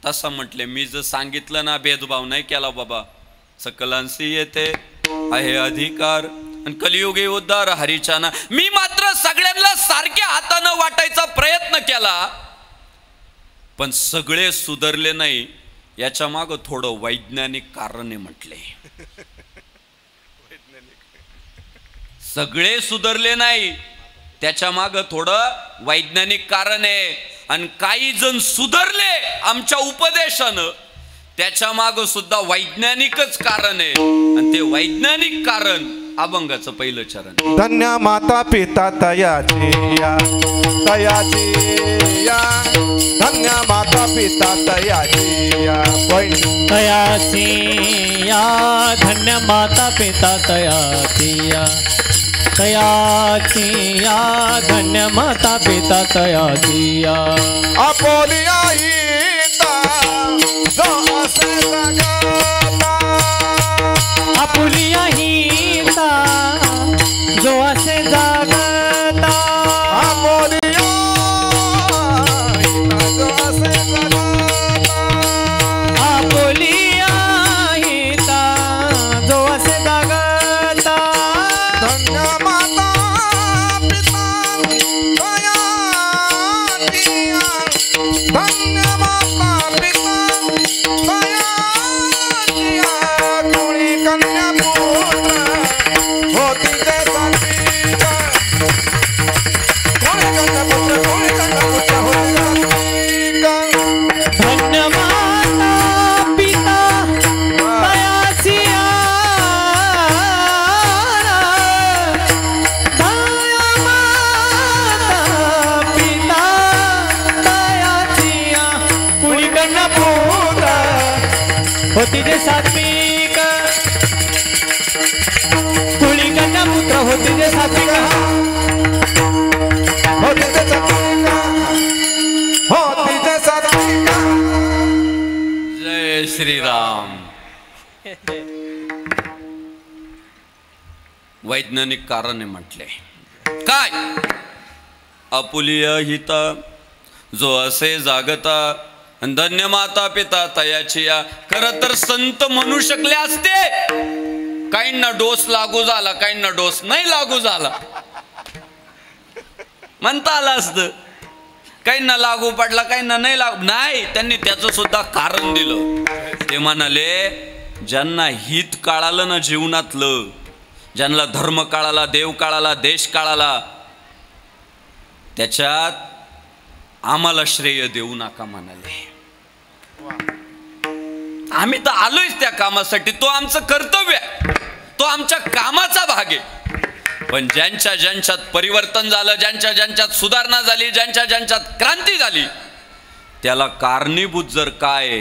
तसं म्हटले मी जर सांगितलं ना, भेदभाव नाही केला बाबा, सकलांशी येते आहे अधिकार आणि कलियुगे उद्धार हरिचाना. मी मात्र सगळ्यांना सारख्या हातानं वाटायचा प्रयत्न केला, पण सगळे सुधारले नाही. याच्या माग थोडं वैज्ञानिक कारण आहे म्हटले. सगळे सुधारले नाही, त्याच्या माग थोडं वैज्ञानिक कारण आहे. आणि काही जण सुधारले आमच्या उपदेशानं, त्याच्या माग सुद्धा वैज्ञानिकच कारण आहे. आणि ते वैज्ञानिक कारण अभंगाचं पहिलं चरण. धन्य माता पिता तयाची या, तयाची या, धन्य माता पिता तयाची या, तयाची या, धन्य माता पिता तयाची या, तयाची या, धन्य माता पिता तयाची या. आपोलिया हिता जो असे जगता, आपुलिया हिता जो असे जागता, आपोलिया हिता जो असे जगता, आपुलिया हिता जो असे जागता. धन्य माता पिता तयाची या, धन्य माता पिता तयाची या, कोणी कन्या पुत्र होती ते साथीच्या, कोणी कन्या पुत्र होती ते साथीच्या. होती जे सात्विक कुळी कन्या पुत्र होती जे सात्विक होती जे सात्विक होती जे सात्विक. जय श्रीराम. वैज्ञानिक कारणे म्हटले काय? आपुलिय हिता जो असे जागता धन्य माता पिता तयाची या. खरं तर संत म्हणू शकले असते. काहींना डोस लागू झाला, काहींना डोस नाही लागू झाला, म्हणता आलं असतं. काहींना लागू पडला, काहींना नाही लागू. नाही, त्यांनी त्याचं सुद्धा कारण दिलं. ते म्हणाले ज्यांना हित कळालं ना जीवनातलं, ज्यांना धर्म कळाला, देव कळाला, देश कळाला, त्याच्यात आम्हाला श्रेय देऊ नका म्हणाले. आम्ही तर आलोयच त्या कामासाठी. तो आमचं कर्तव्य आहे, तो आमच्या कामाचा भाग आहे. पण ज्यांच्या ज्यांच्यात परिवर्तन झालं, ज्यांच्या ज्यांच्यात सुधारणा झाली, ज्यांच्या ज्यांच्यात क्रांती झाली, त्याला कारणीभूत जर काय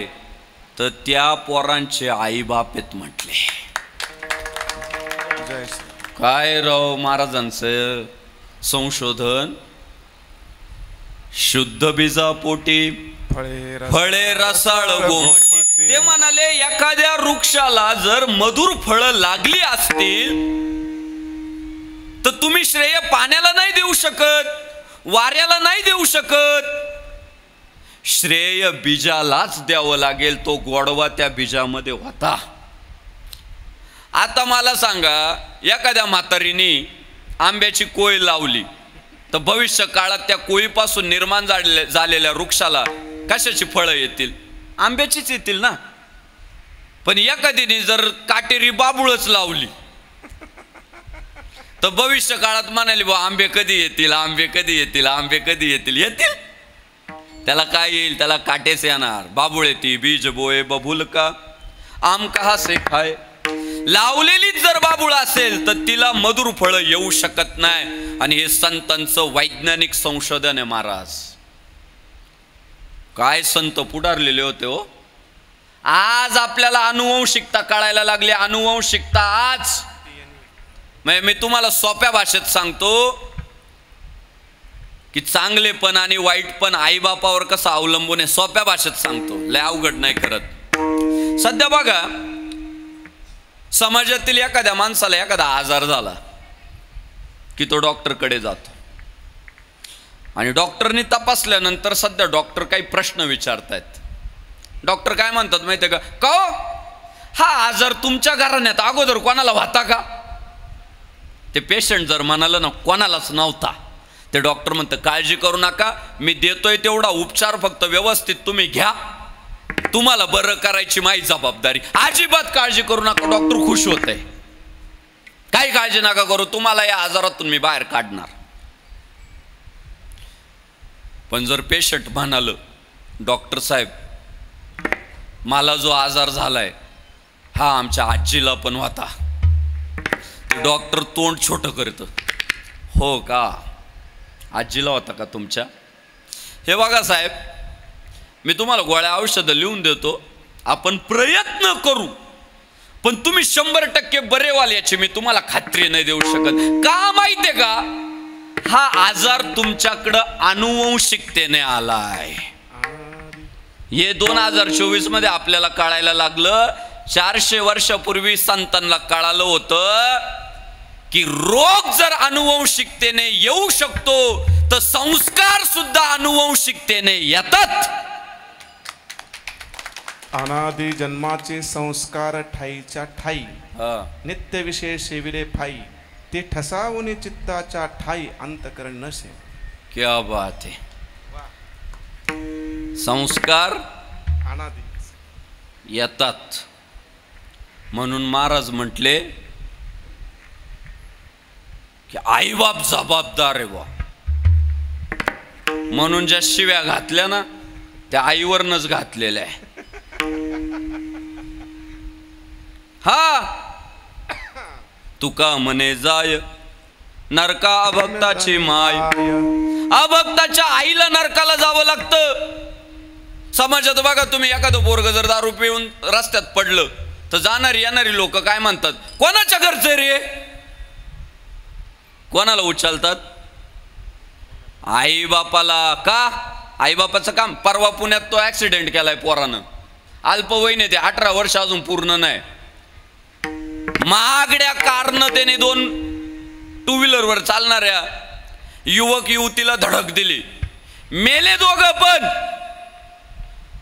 तर त्या पोरांचे आई बाप आहेत म्हटले. काय राव महाराजांचं संशोधन. शुद्ध बीजापोटी फळे रसाळ गोमटी. ते म्हणाले एखाद्या वृक्षाला जर मधुर फळं लागली असतील तर तुम्ही श्रेय पाण्याला नाही देऊ शकत, वाऱ्याला नाही देऊ शकत. श्रेय बीजालाच द्यावं लागेल. तो गोडवा त्या बीजामध्ये होता. आता मला सांगा, एखाद्या म्हातारीने आंब्याची कोय लावली तर भविष्य काळात त्या कोळीपासून निर्माण झालेल्या वृक्षाला कशाची फळं येतील? आंब्याचीच येतील ना. पण एखादीने जर काटेरी बाबुळच लावली तर भविष्य काळात म्हणाली बा आंबे कधी येतील, आंबे कधी येतील, आंबे कधी येतील. येतील. त्याला काय येईल? त्याला काटेच येणार. बाबुळ येते बीज बोये बबुल का आम कहा से खाय. लावलेलीच जर बाबुळ असेल तर तिला मधुर फळं येऊ शकत नाही. आणि हे संतांचं वैज्ञानिक संशोधन आहे महाराज. काय संत पुढारलेले होते हो. आज आपल्याला अनुवंशिकता कळायला लागली. अनुवंशिकता आज मी तुम्हाला सोप्या भाषेत सांगतो की चांगलेपण आणि वाईटपण आईबापावर कसं अवलंबून आहे. सोप्या भाषेत सांगतो, लय अवघड नाही करत. सध्या बघा, समाजातील एखाद्या माणसाला एखादा आजार झाला की तो डॉक्टरकडे जातो आणि डॉक्टरनी तपासल्यानंतर सध्या डॉक्टर काही प्रश्न विचारतायत. डॉक्टर काय म्हणतात माहिती आहे का? हा आजार तुमच्या घराण्यात अगोदर कोणाला होता का? ते पेशंट जर म्हणाला ना कोणालाच नव्हता, ते डॉक्टर म्हणतं काळजी करू नका, मी देतोय तेवढा उपचार फक्त व्यवस्थित तुम्ही घ्या, तुम्हाला बरं करायची माझी जबाबदारी, अजिबात काळजी करू नका. डॉक्टर खुश होतंय. काही काळजी नका करू, तुम्हाला या आजारातून मी बाहेर काढणार. पण जर पेशंट म्हणालं डॉक्टर साहेब मला जो आजार झालाय हा आमच्या आजीला पण होता, डॉक्टर तोंड छोटं करतं. हो का? आजीला होता का तुमच्या? हे बघा साहेब, मी तुम्हाला गोळ्या औषधं लिहून देतो, आपण प्रयत्न करू, पण तुम्ही 100% बरे व्हाल याची मी तुम्हाला खात्री नाही देऊ शकत. का माहितीये का? हा आजार तुमच्याकडं अनुवंशिकतेने आलाय. हे 2024 मध्ये आपल्याला कळायला लागलं. 400 वर्षापूर्वी संतांना कळालं होतं की रोग जर अनुवंशिकतेने येऊ शकतो तर संस्कार सुद्धा अनुवंशिकतेने येतात. अनादि जन्माचे संस्कार ठाईच्या ठाई नित्य विषय सेविले फाई, ते ठसावून चित्ताच्या ठाई अंतकरण नसे. क्या बात है. संस्कार अनादि येतात. म्हणून महाराज म्हटले की आई बाप जबाबदार आहे बा. म्हणून ज्या शिव्या घातल्या ना त्या आईवरनच घातलेल्या आहे. हा तुका म्हणे जाय नरका अभक्ताची माय. अभक्ताच्या आईला नरकाला जावं लागतं. समाजात बघा तुम्ही, एखादं पोरग जर दारू पिऊन रस्त्यात पडलं तर जाणारी येणारी लोक काय म्हणतात, कोणाच्या घरचे रे, कोणाला उचलतात, आई बापाला. का आई बापाचं काम. परवा पुण्यात तो ऍक्सिडेंट केलाय पोरानं, अल्पवयीन ते 18 वर्ष अजून पूर्ण नाही. महागड्या कारनं त्याने 2 टू व्हीलरवर चालणाऱ्या युवक युवतीला धडक दिली, मेले दोघं. पण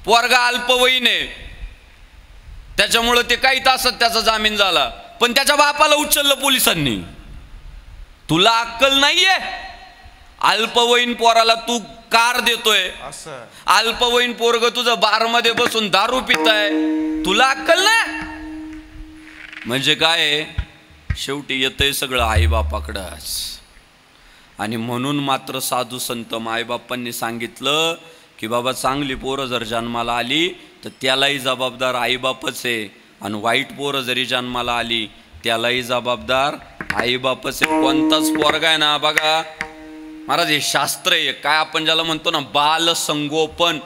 पोरगा अल्पवयीन आहे, त्याच्यामुळे ते काही तासात त्याचा जामीन झाला. पण त्याच्या बापाला उचललं पोलिसांनी. तुला अक्कल नाहीये? अल्पवयीन पोराला तू कार देतोय, अल्पवयीन पोरग तुझं बार मध्ये बसून दारू पिताय, तुला अक्कल नाही? म्हणजे काय, शेवटी येतंय सगळं आईबापाकडंच. आणि म्हणून मात्र साधू संत मायबापांनी सांगितलं की बाबा चांगली पोरं जर जन्माला आली तर त्यालाही जबाबदार आईबापच आहे, आणि वाईट पोरं जरी जन्माला आली त्यालाही जबाबदार आईबापच आहे. कोणताच पोरगा आहे ना बघा महाराज, हे शास्त्र आहे. काय आपण ज्याला म्हणतो ना बाल संगोपन,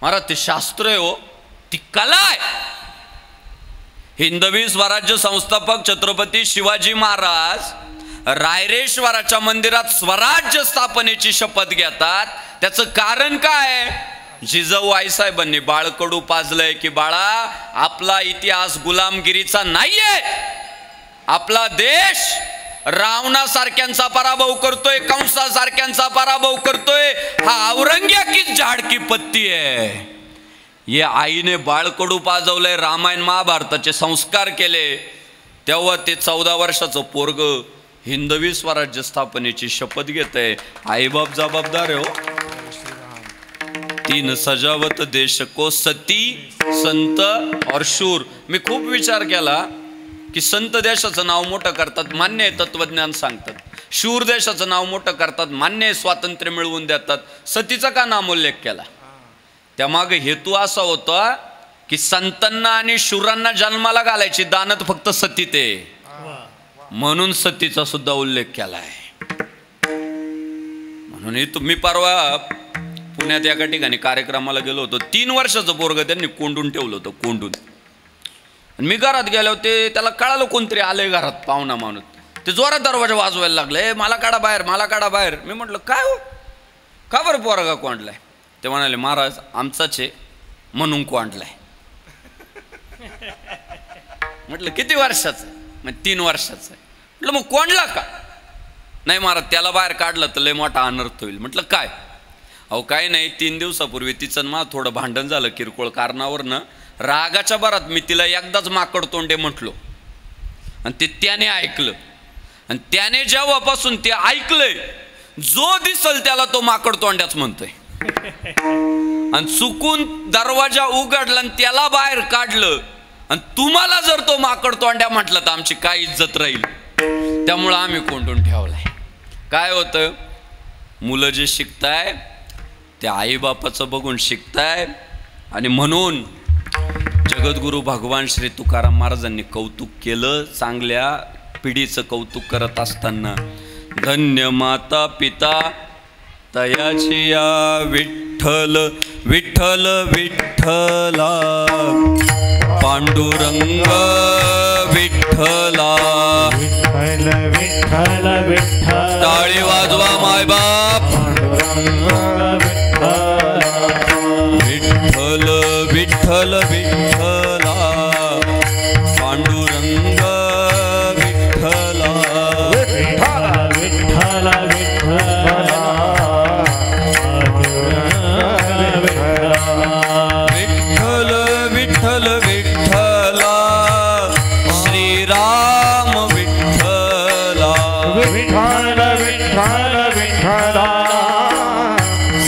महाराज ते शास्त्र आहे हो, ती कला आहे. हिंदवी स्वराज्य संस्थापक छत्रपती शिवाजी महाराज रायरेश्वराच्या मंदिरात स्वराज्य स्थापनेची शपथ घेतात. त्याचं कारण काय? जिजाऊ आईसाहेबांनी बाळकडू पाजलंय की बाळा आपला इतिहास गुलामगिरीचा नाहीये, आपला देश रावणासारख्यांचा पराभव करतोय, कंसासारख्यांचा पराभव करतोय, हा औरंग्या झाड की पत्ती आहे. ये आईने बाळकडू पाजवलंय, रामायण महाभारताचे संस्कार केले, तेव्हा ते 14 वर्षाचं पोरग हिंदवी स्वराज्य स्थापनेची शपथ घेत आहे. आईबाप जबाबदार आहे हो. 3 सजावत देश को सती संत और शूर. मी खूप विचार केला की संत देशाचं नाव मोठं करतात, मान्य आहे, तत्वज्ञान सांगतात. शूर देशाचं नाव मोठं करतात, मान्य आहे, स्वातंत्र्य मिळवून देतात. सतीचा का नामोल्लेख केला? त्यामागे हेतू असा होता की संतांना आणि शूरांना जन्माला घालायची दानत फक्त सती ते, म्हणून सतीचा सुद्धा उल्लेख केला आहे. म्हणून तुम्ही परवा पुण्यात एका ठिकाणी कार्यक्रमाला गेलो होतो, 3 वर्षाचं पोरग त्यांनी कोंडून ठेवलं होतं, कोंडून. मी घरात गेलो होते, त्याला कळालं कोणतरी आलंय घरात, पाहुणा माणूस. ते जोरात दरवाजा वाजवायला लागले, मला काढा बाहेर, मला काढा बाहेर. मी म्हटलं काय हो, का बरं पोरगा कोंडलाय? ते म्हणाले महाराज आमचाच आहे म्हणून कोंडलाय. म्हटलं किती वर्षाचं? मग 3 वर्षाचं. म्हटलं मग कोंडला का? नाही महाराज त्याला बाहेर काढलं तर लय मोठा अनर्थ होईल. म्हटलं काय? अहो काय नाही, 3 दिवसापूर्वी तिचं मा थोडं भांडण झालं किरकोळ कारणावरनं. रागाच्या भरात मी तिला एकदाच माकड तोंडे म्हटलो आणि ते त्याने ऐकलं, आणि त्याने जेव्हापासून ते ऐकलंय, जो दिसल त्याला तो माकड तोंड्याच म्हणतोय. आणि चुकून दरवाजा उघडला आणि त्याला बाहेर काढलं, आणि तुम्हाला जर तो माकड तोंड्या म्हटलं तर आमची काय इज्जत राहील? त्यामुळं आम्ही कोंडून ठेवलाय. काय होतं, मुलं जे शिकताय ते आईबापाचं बघून शिकताय. आणि म्हणून जगद्गुरु भगवान श्री तुकाराम महाराजांनी कौतुक केलं, चांगल्या पिढीचं कौतुक करत असताना. धन्य माता पिता तयाची या विठ्ठल विठ्ठल विठ्ठला, पांडुरंग विठ्ठला. विठ्ठल विठ्ठल टाळी वाजवा मायबाप. विठ्ठल विठ्ठल विठ्ठला, पांडुरंग विठ्ठला. विठ्ठल विठ्ठल विठ्ठला, विठ्ठल विठ्ठला, श्रीराम विठ्ठला. विठ्ठल विठ्ठल विठ्ठला,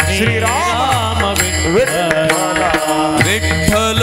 श्रीराम विठ्ठला. विठ्ठल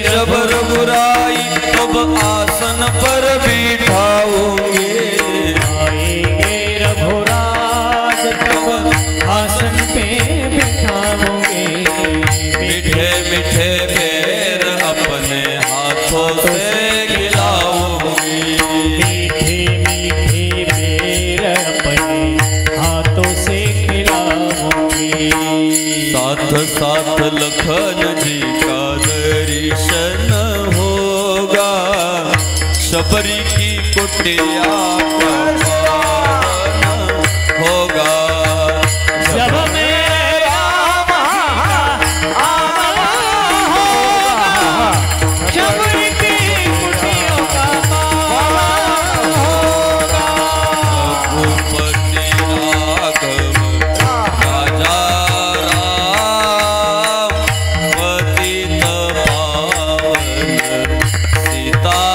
जब रघुराई तब आसन पर बिठाऊंगी। आएंगे रघुराज तब आसन पे बिठाओगे। मीठे मीठे पैर अपने हाथों से खिलाऊंगी। मीठे मीठे पैर अपने हाथों से खिलाओगे। साथ साथ लखन जी का दर्शन होगा। शबरी की कुटिया का पावन होगा। जब मेरा शबरी की कुटियों का पावन होगा। रघुपति राघव राजा राम पतित पावन सीताराम।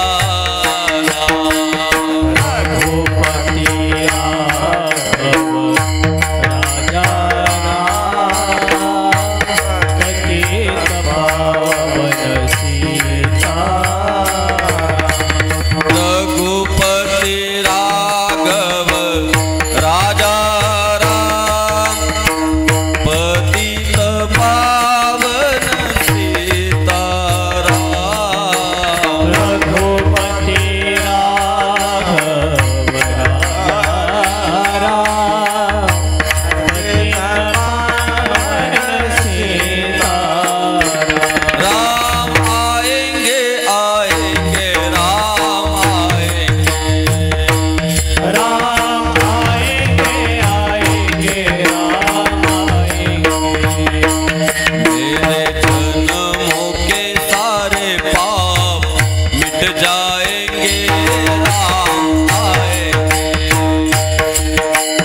रघुपति राघव राजा राम पतित पावन सीताराम। रघुपति राघव राजा राम पतित पावन सीताराम। रघुपति राघव राम पतित पावन सीताराम। राम आएंगे आएंगे राम आएंगे। राम आएंगे आएंगे राम आएंगे। मेरे जन्मों के सारे पाप मिट जाएंगे राम आएंगे।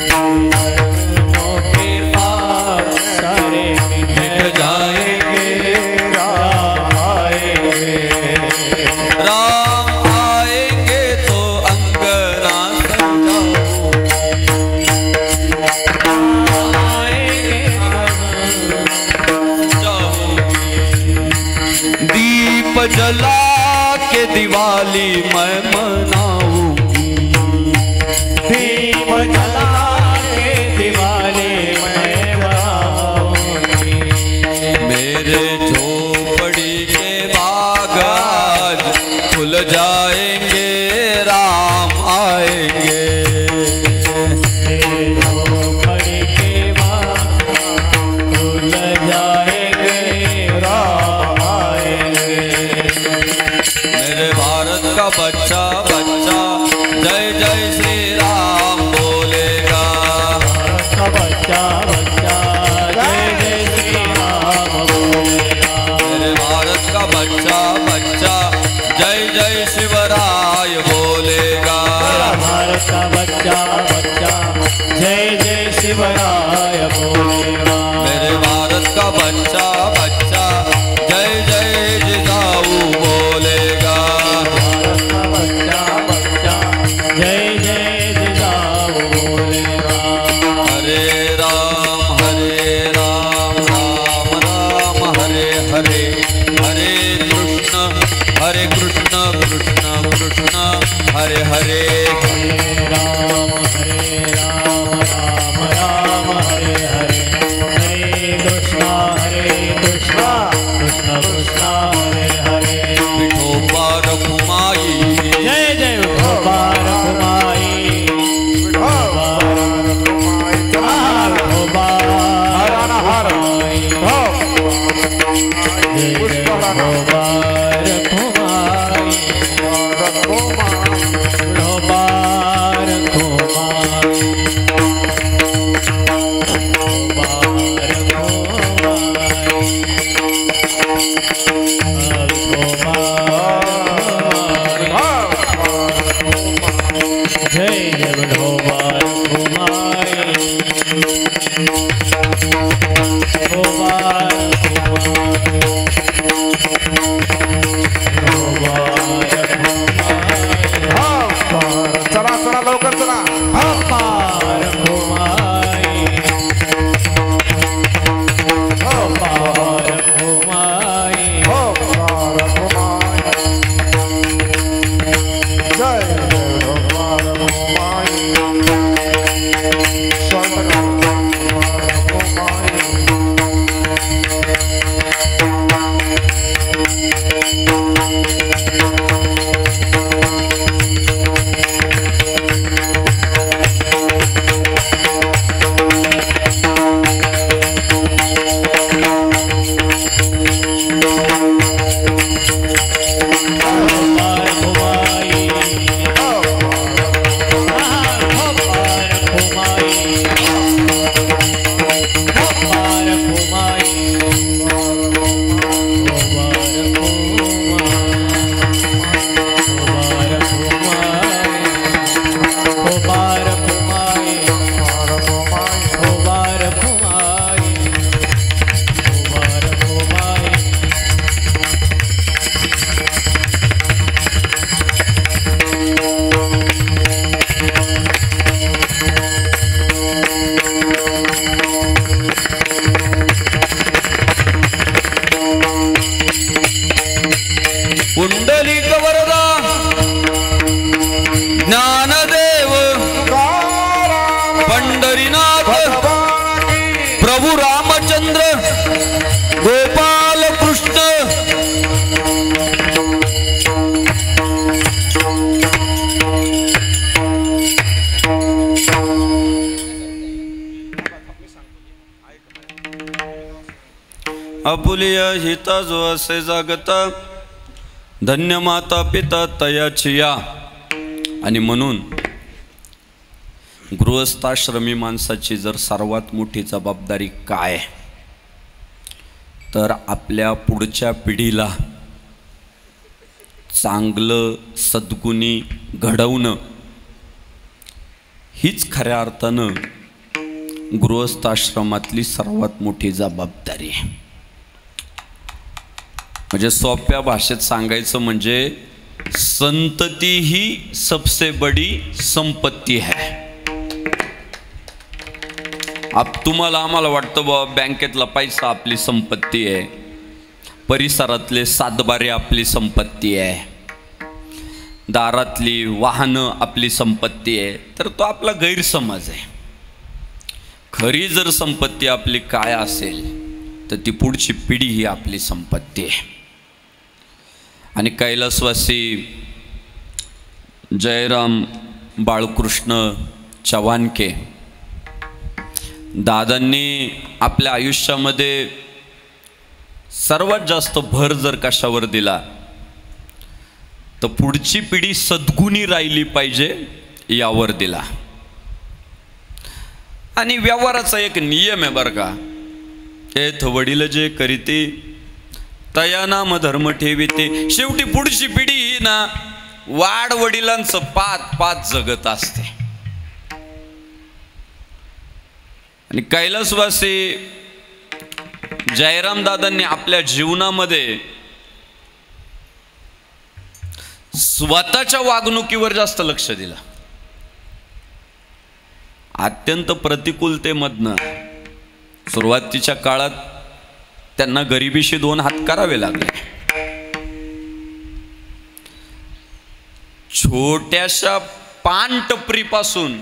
जन्मों के पाप सारे मिट जाएंगे राम आएंगे। राम आएंगे तो अंगना सजाऊंगी। दीप जला के दिवाली मैं मनाऊंगी। दीप जला के दिवाली मैं बनाऊंगी। मेरे झोपड़ी के बाग आज खुल जाएंगे राम आएंगे। झोपड़ी के बाद खुल जाएंगे राम आएंगे। मेरे भारत का बच्चा बच्चा जय जय श्री राम बोलेगा। का बच्चा बच्चा जय जय श्री राम बोलेगा। मेरे भारत का बच्चा बच्चा जय जय शिवराय बोलेगा। भारत का बच्चा बच्चा जय जय शिवराय बोलेगा। मेरे भारत का बच्चा बच्चा जय जय जिजाऊ बोलेगा। भारत का बच्चा बच्चा जय जय जिजाऊ बोलेगा। हरे राम राम राम हरे हरे। हरे कृष्ण कृष्ण कृष्ण हरे हरे। हरे राम राम राम हरे हरे। हरे कृष्ण कृष्ण कृष्ण हरे हरे। विठोबा रघुमाई जय जय विठोबा रघुमाई। विठोबा विठोबा रघुमाई। जय जय विठोबा रघुमाई। विठोबा रघुमाई। विठोबा रघुमाई। जय जय विठोबा रघुमाई। विठोबा रघुमाई। आपुलिया हिता जो असे जागता धन्य माता पिता तयाची या. आणि म्हणून गृहस्थाश्रमी माणसाची जर सर्वात मोठी जबाबदारी काय, तर आपल्या पुढच्या पिढीला चांगलं सद्गुणी घडवणं हीच खऱ्या अर्थानं गृहस्थाश्रमातली सर्वात मोठी जबाबदारी आहे. म्हणजे सोप्या भाषेत सांगायचं म्हणजे संतती ही सबसे बड़ी संपत्ती है. तुम्हाला आम्हाला वाटतं बाबा बँकेतला पैसा आपली संपत्ती आहे, परिसरातले सातबारे आपली संपत्ती आहे, दारातली वाहनं आपली संपत्ती आहे, तर तो आपला गैरसमज आहे. खरी जर संपत्ती आपली काय असेल तर ती पुढची पिढी ही आपली संपत्ती आहे. आणि कैलासवासी जयराम बाळकृष्ण चव्हाणके दादांनी आपल्या आयुष्यामध्ये सर्वात जास्त भर जर कशावर दिला तर पुढची पिढी सद्गुणी राहिली पाहिजे यावर दिला. आणि व्यवहाराचा एक नियम आहे बरं का, एथ वडील जे करीते तया नाम धर्म ठेविते. शेवटी पुढची पिढी ही ना वाड वडिलांचं पाच पाच जगत असते. आणि कैलासवासी जयराम दादांनी आपल्या जीवनामध्ये स्वतःच्या वागणुकीवर जास्त लक्ष दिलं. अत्यंत प्रतिकूलतेमधनं सुरुवातीच्या काळात त्यांना गरिबीशी 2 हात करावे लागले. छोट्याशा पान टपरीपासून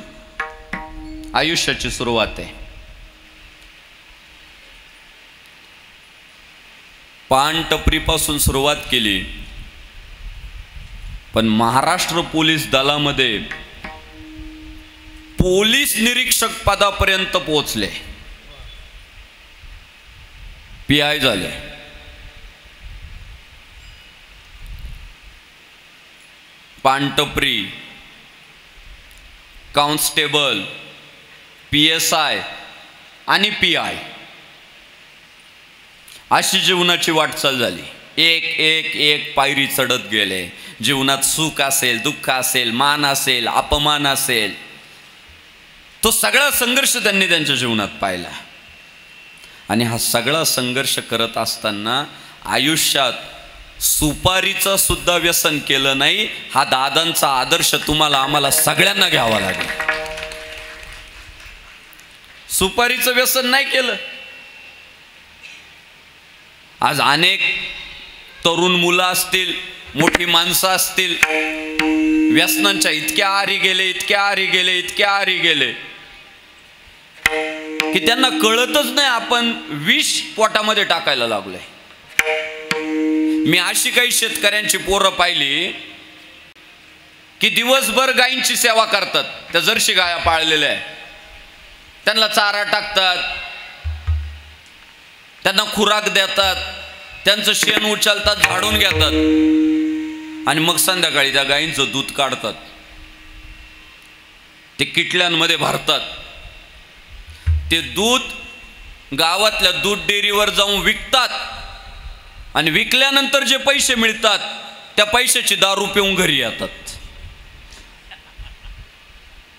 आयुष्याची सुरुवात आहे. पान टपरीपासून सुरुवात केली, पण महाराष्ट्र पोलीस दलामध्ये पोलीस निरीक्षक पदापर्यंत पोहोचले, PI झाले. पानटपरी, कॉन्स्टेबल, PSI आणि PI अशी जीवनाची वाटचाल झाली. एक एक एक पायरी चढत गेले. जीवनात सुख असेल, दुःख असेल, मान असेल, अपमान असेल, तो सगळा संघर्ष त्यांनी त्यांच्या जीवनात पाहिला. आणि हा सगळा संघर्ष करत असताना आयुष्यात सुपारीचं सुद्धा व्यसन केलं नाही. हा दादांचा आदर्श तुम्हाला आम्हाला सगळ्यांना घ्यावा लागेल. सुपारीचं व्यसन नाही केलं. आज अनेक तरुण मुलं असतील, मोठी माणसं असतील, व्यसनांच्या इतक्या आहारी गेले, इतक्या आहारी गेले, इतक्या आहारी गेले की त्यांना कळतच नाही आपण विष पोटामध्ये टाकायला लागलोय. मी अशी काही शेतकऱ्यांची पोरं पाहिली की दिवसभर गायींची सेवा करतात. त्या जर्सी गाया पाळलेल्या आहे, त्यांना चारा टाकतात, त्यांना खुराक देतात, त्यांचं शेण उचलतात, झाडून घेतात आणि मग संध्याकाळी त्या गायींचं दूध काढतात, ते किटल्यांमध्ये भरतात. ते दूध गावातल्या दूध डेअरीवर जाऊन विकतात आणि विकल्यानंतर जे पैसे मिळतात त्या पैशाची दारू पिऊन घरी येतात.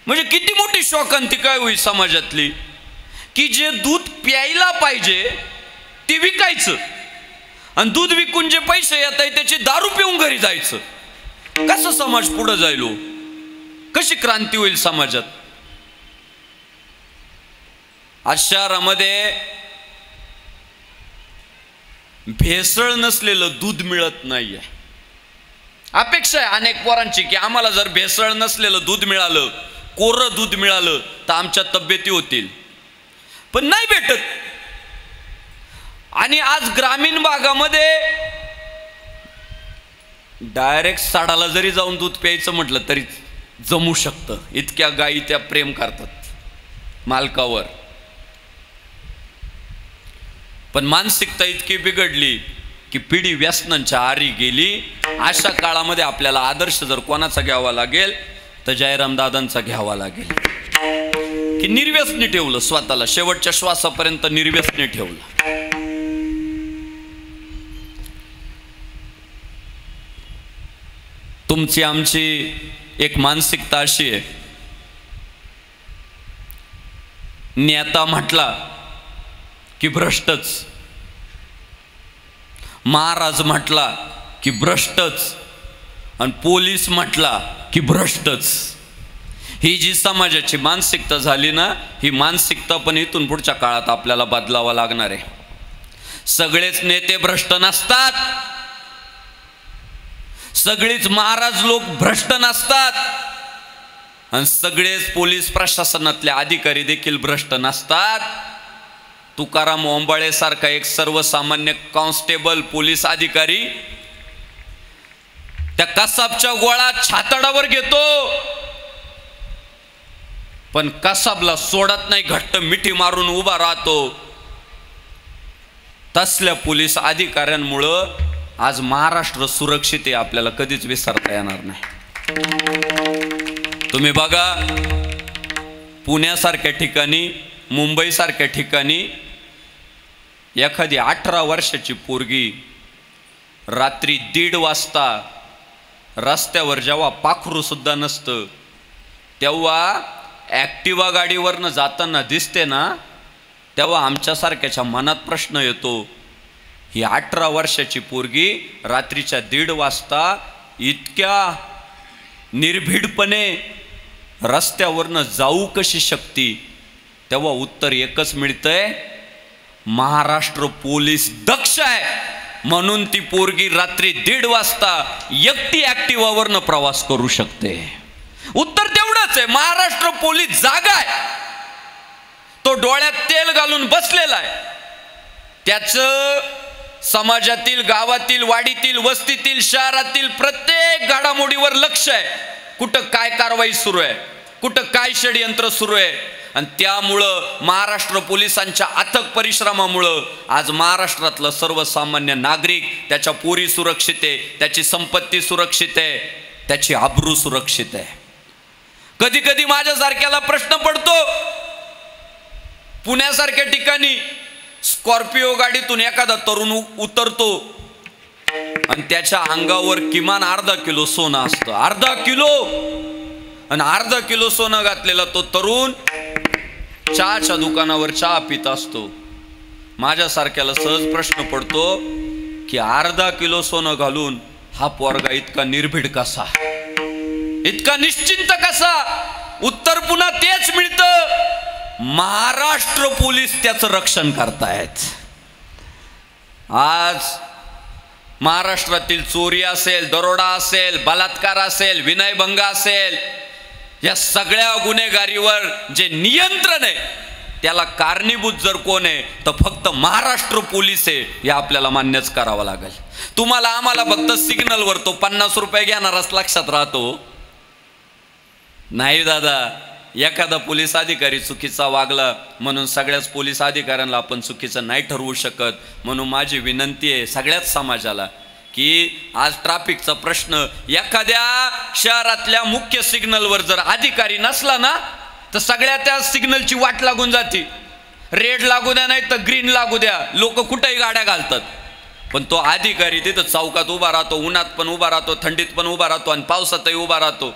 म्हणजे किती मोठी शोकांतिका होईल समाजातली की जे दूध प्यायला पाहिजे ते विकायचं आणि दूध विकून जे पैसे येत आहे त्याची दारू पिऊन घरी जायचं. कसं समाज पुढे जाईल? कशी क्रांती होईल समाजात? आज शहरामध्ये भेसळ नसलेलं दूध मिळत नाहीये. अपेक्षा आहे अनेक पोरांची की आम्हाला जर भेसळ नसलेलं दूध मिळालं, कोरं दूध मिळालं तर आमच्या तब्येती होतील, पण नाही भेटत. आणि आज ग्रामीण भागामध्ये डायरेक्ट साडाला जरी जाऊन दूध प्यायचं म्हटलं तरी जमू शकतं. इतक्या गायी त्या प्रेम करतात मालकावर. पण मानसिकता इतकी बिघडली की पिढी व्यसनांच्या आरी गेली. अशा काळामध्ये आपल्याला आदर्श जर कोणाचा घ्यावा लागेल तर जयराम दादांचा घ्यावा लागेल, की निर्व्यसनी ठेवलं स्वतःला, शेवटच्या श्वासापर्यंत निर्व्यसनी ठेवलं. तुमची आमची एक मानसिकता अशी आहे, नेता म्हटला की भ्रष्टच, महाराज म्हटला की भ्रष्टच, आणि पोलीस म्हटला की भ्रष्टच. ही जी समाजाची मानसिकता झाली ना, ही मानसिकता पण इथून पुढच्या काळात आपल्याला बदलावा लागणार आहे. सगळेच नेते भ्रष्ट नसतात, सगळेच महाराज लोक भ्रष्ट नसतात, आणि सगळेच पोलीस प्रशासनातले अधिकारी देखील भ्रष्ट नसतात. तुकाराम ओंबाळे सारखा एक सर्वसामान्य कॉन्स्टेबल पोलीस अधिकारी त्या कसाबच्या गोळा छातडावर घेतो, पण कसाबला सोडत नाही, घट्ट मिठी मारून उभा राहतो. तसल्या पोलीस अधिकाऱ्यांमुळं आज महाराष्ट्र सुरक्षित आहे, आपल्याला कधीच विसरता येणार नाही. तुम्ही बघा, पुण्यासारख्या ठिकाणी, मुंबईसारख्या ठिकाणी एखादी 18 वर्षाची पोरगी रात्री 1:30 वाजता रस्त्यावर जेव्हा पाखरू सुद्धा नसतं तेव्हा ॲक्टिवा गाडीवरनं जाताना दिसते ना, तेव्हा आमच्यासारख्याच्या मनात प्रश्न येतो, ही 18 वर्षाची पोरगी रात्रीच्या 1:30 वाजता इतक्या निर्भीडपणे रस्त्यावरनं जाऊ कशी शकते? तेव्हा उत्तर एकच मिळतंय, महाराष्ट्र पोलीस दक्ष आहे म्हणून ती पोरगी रात्री 1:30 वाजता एकटी ॲक्टिवावरनं प्रवास करू शकते. उत्तर तेवढंच आहे, महाराष्ट्र पोलीस जागा आहे, तो डोळ्यात तेल घालून बसलेला आहे. त्याचं समाजातील, गावातील, वाडीतील, वस्तीतील, शहरातील प्रत्येक घडामोडीवर लक्ष आहे. कुठं काय कारवाई सुरू आहे, कुठं काय षडयंत्र सुरू आहे. आणि त्यामुळं महाराष्ट्र पोलिसांच्या अथक परिश्रमामुळं आज महाराष्ट्रातलं सर्वसामान्य नागरिक, त्याच्या पोरी सुरक्षित आहे, त्याची संपत्ती सुरक्षित आहे, त्याची आबरू सुरक्षित आहे. कधी कधी माझ्यासारख्याला प्रश्न पडतो, पुण्यासारख्या ठिकाणी स्कॉर्पिओ गाडीतून एखादा तरुण उतरतो आणि त्याच्या अंगावर किमान अर्धा किलो सोनं असतं, अर्धा किलो, आणि अर्धा किलो सोनं घातलेला तो तरुण चहाच्या दुकानावर चहा पित असतो. माझ्यासारख्याला सहज प्रश्न पडतो की अर्धा किलो सोनं घालून हा पोरगा इतका निर्भीड कसा, इतका निश्चिंत कसा? उत्तर पुन्हा तेच मिळतं, महाराष्ट्र पोलीस त्याचं रक्षण करतायत. आज महाराष्ट्रातील चोरी असेल, दरोडा असेल, बलात्कार असेल, विनयभंग असेल, या सगळ्या गुन्हेगारीवर जे नियंत्रण आहे त्याला कारणीभूत जर कोण आहे तर फक्त महाराष्ट्र पोलीस आहे, हे आपल्याला मान्यच करावं लागेल. तुम्हाला आम्हाला फक्त सिग्नलवर तो 50 रुपये घेणाराच लक्षात राहतो नाही दादा. एखादा पोलीस अधिकारी चुकीचा वागला म्हणून सगळ्याच पोलीस अधिकाऱ्यांना आपण चुकीचं नाही ठरवू शकत. म्हणून माझी विनंती आहे सगळ्याच समाजाला की आज ट्रॅफिकचा प्रश्न, एखाद्या शहरातल्या मुख्य सिग्नलवर जर अधिकारी नसला ना तर सगळ्या त्या सिग्नलची वाट लागून जाते. रेड लागू द्या नाही तर ग्रीन लागू द्या, लोक कुठेही गाड्या घालतात, पण तो अधिकारी तिथं चौकात उभा राहतो, उन्हात पण उभा राहतो, थंडीत पण उभा राहतो आणि पावसातही उभा राहतो.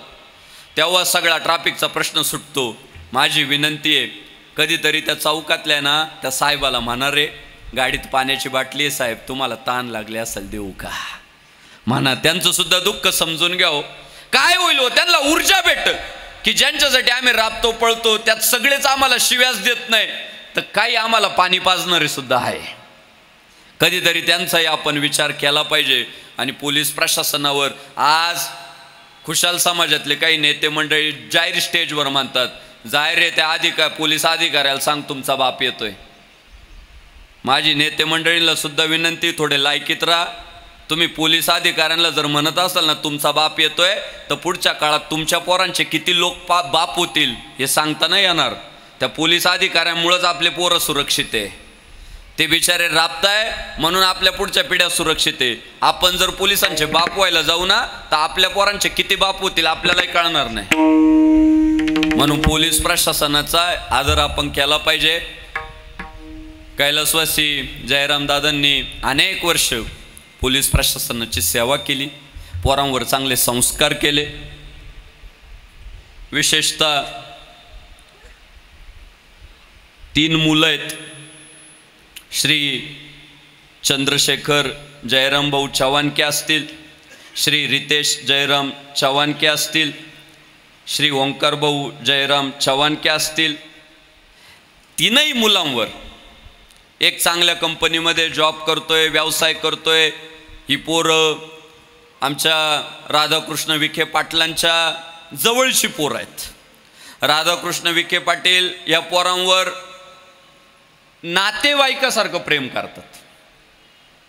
तेव्हा सगळा ट्रॅफिकचा प्रश्न सुटतो. माझी विनंती आहे, कधीतरी त्या चौकातल्या ना त्या साहेबाला म्हणा, रे गाडीत पाण्याची बाटली आहे साहेब, तुम्हाला ताण लागले असेल देऊ का म्हणा. त्यांचं सुद्धा दुःख समजून घ्यावं. काय होईल हो, त्यांना ऊर्जा भेटत की ज्यांच्यासाठी आम्ही राबतो पळतो त्यात सगळेच आम्हाला शिव्यास देत नाही तर काही आम्हाला पाणी पाजणारे सुद्धा आहे. कधीतरी त्यांचाही आपण विचार केला पाहिजे. आणि पोलीस प्रशासनावर आज खुशाल समाजातले काही नेते मंडळी जाहीर स्टेजवर म्हणतात, जाहीर आहे त्या पोलीस अधिकाऱ्याला सांग तुमचा बाप येतोय. माझी नेते मंडळीला सुद्धा विनंती, थोडे लायकीत राहा. तुम्ही पोलीस अधिकाऱ्यांना जर म्हणत असाल ना तुमचा बाप येतोय तर पुढच्या काळात तुमच्या पोरांचे किती लोक बाप होतील हे सांगता नाही येणार. त्या पोलीस अधिकाऱ्यांमुळेच आपले पोरं सुरक्षित आहे. ते बिचारे राबताय म्हणून आपल्या पुढच्या पिढ्या सुरक्षित आहे. आपण जर पोलिसांचे बाप व्हायला जाऊ ना तर आपल्या पोरांचे किती बाप होतील आपल्यालाही कळणार नाही. म्हणून पोलीस प्रशासनाचा आदर आपण केला पाहिजे. कैलासवासी जयराम दादांनी अनेक वर्ष पोलीस प्रशासनाची सेवा केली, पोरांवर चांगले संस्कार केले. विशेषतः 3 मुलं आहेत. श्री चंद्रशेखर जयराम भाऊ चव्हाणके असतील, श्री रितेश जयराम चव्हाणके असतील, श्री ओंकार भाऊ जयराम चव्हाणके असतील. 3ही मुलांवर एक चांगल्या कंपनीमध्ये जॉब करतोय, व्यवसाय करतोय. ही पोरं आमच्या राधाकृष्ण विखे पाटलांच्या जवळची पोरं आहेत. राधाकृष्ण विखे पाटील या पोरांवर नातेवाईकासारखं प्रेम करतात.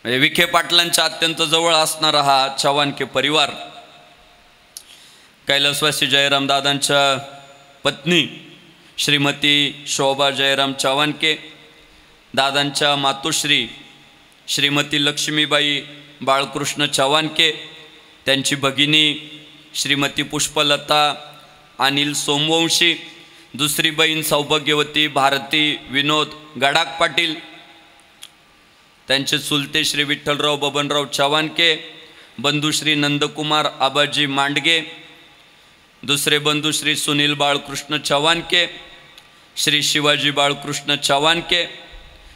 म्हणजे विखे पाटलांच्या अत्यंत जवळ असणारा हा चव्हाणके परिवार. कैलासवासी जयराम दादांच्या पत्नी श्रीमती शोभा जयराम चव्हाणके, दादांच्या मातोश्री श्रीमती लक्ष्मीबाई बाळकृष्ण चव्हाणके, त्यांची भगिनी श्रीमती पुष्पलता अनिल सोमवंशी, दुसरी बहीण सौभाग्यवती भारती विनोद गडाख पाटील, त्यांचे चुलते श्री विठ्ठलराव बबनराव चव्हाणके, बंधू श्री नंदकुमार आबाजी मांडगे, दुसरे बंधू श्री सुनील बाळकृष्ण चव्हाणके, श्री शिवाजी बाळकृष्ण चव्हाणके,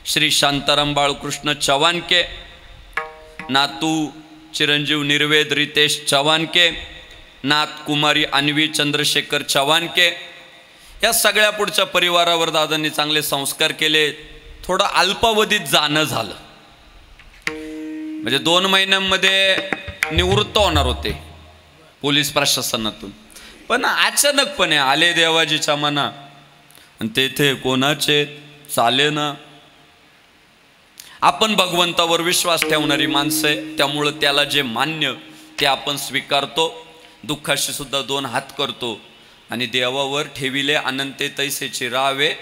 श्री शांताराम बाळकृष्ण चव्हाणके, नातू चिरंजीव निर्वेद रितेश चव्हाणके, नात कुमारी अन्वी चंद्रशेखर चव्हाणके. या सगळ्या पुढच्या परिवारावर दादांनी चांगले संस्कार केले. थोडं अल्पावधीत जाणं झालं, म्हणजे 2 महिन्यांमध्ये निवृत्त होणार होते पोलीस प्रशासनातून, पण अचानकपणे आले देवाजीच्या मना आणि तेथे कोणाचे चाले ना. आपण भगवंतावर विश्वास ठेवणारी माणसं आहे, त्यामुळं त्याला जे मान्य ते आपण स्वीकारतो. दुःखाशी सुद्धा 2 हात करतो आणि देवावर ठेविले अनंते तैसेचे राहावे,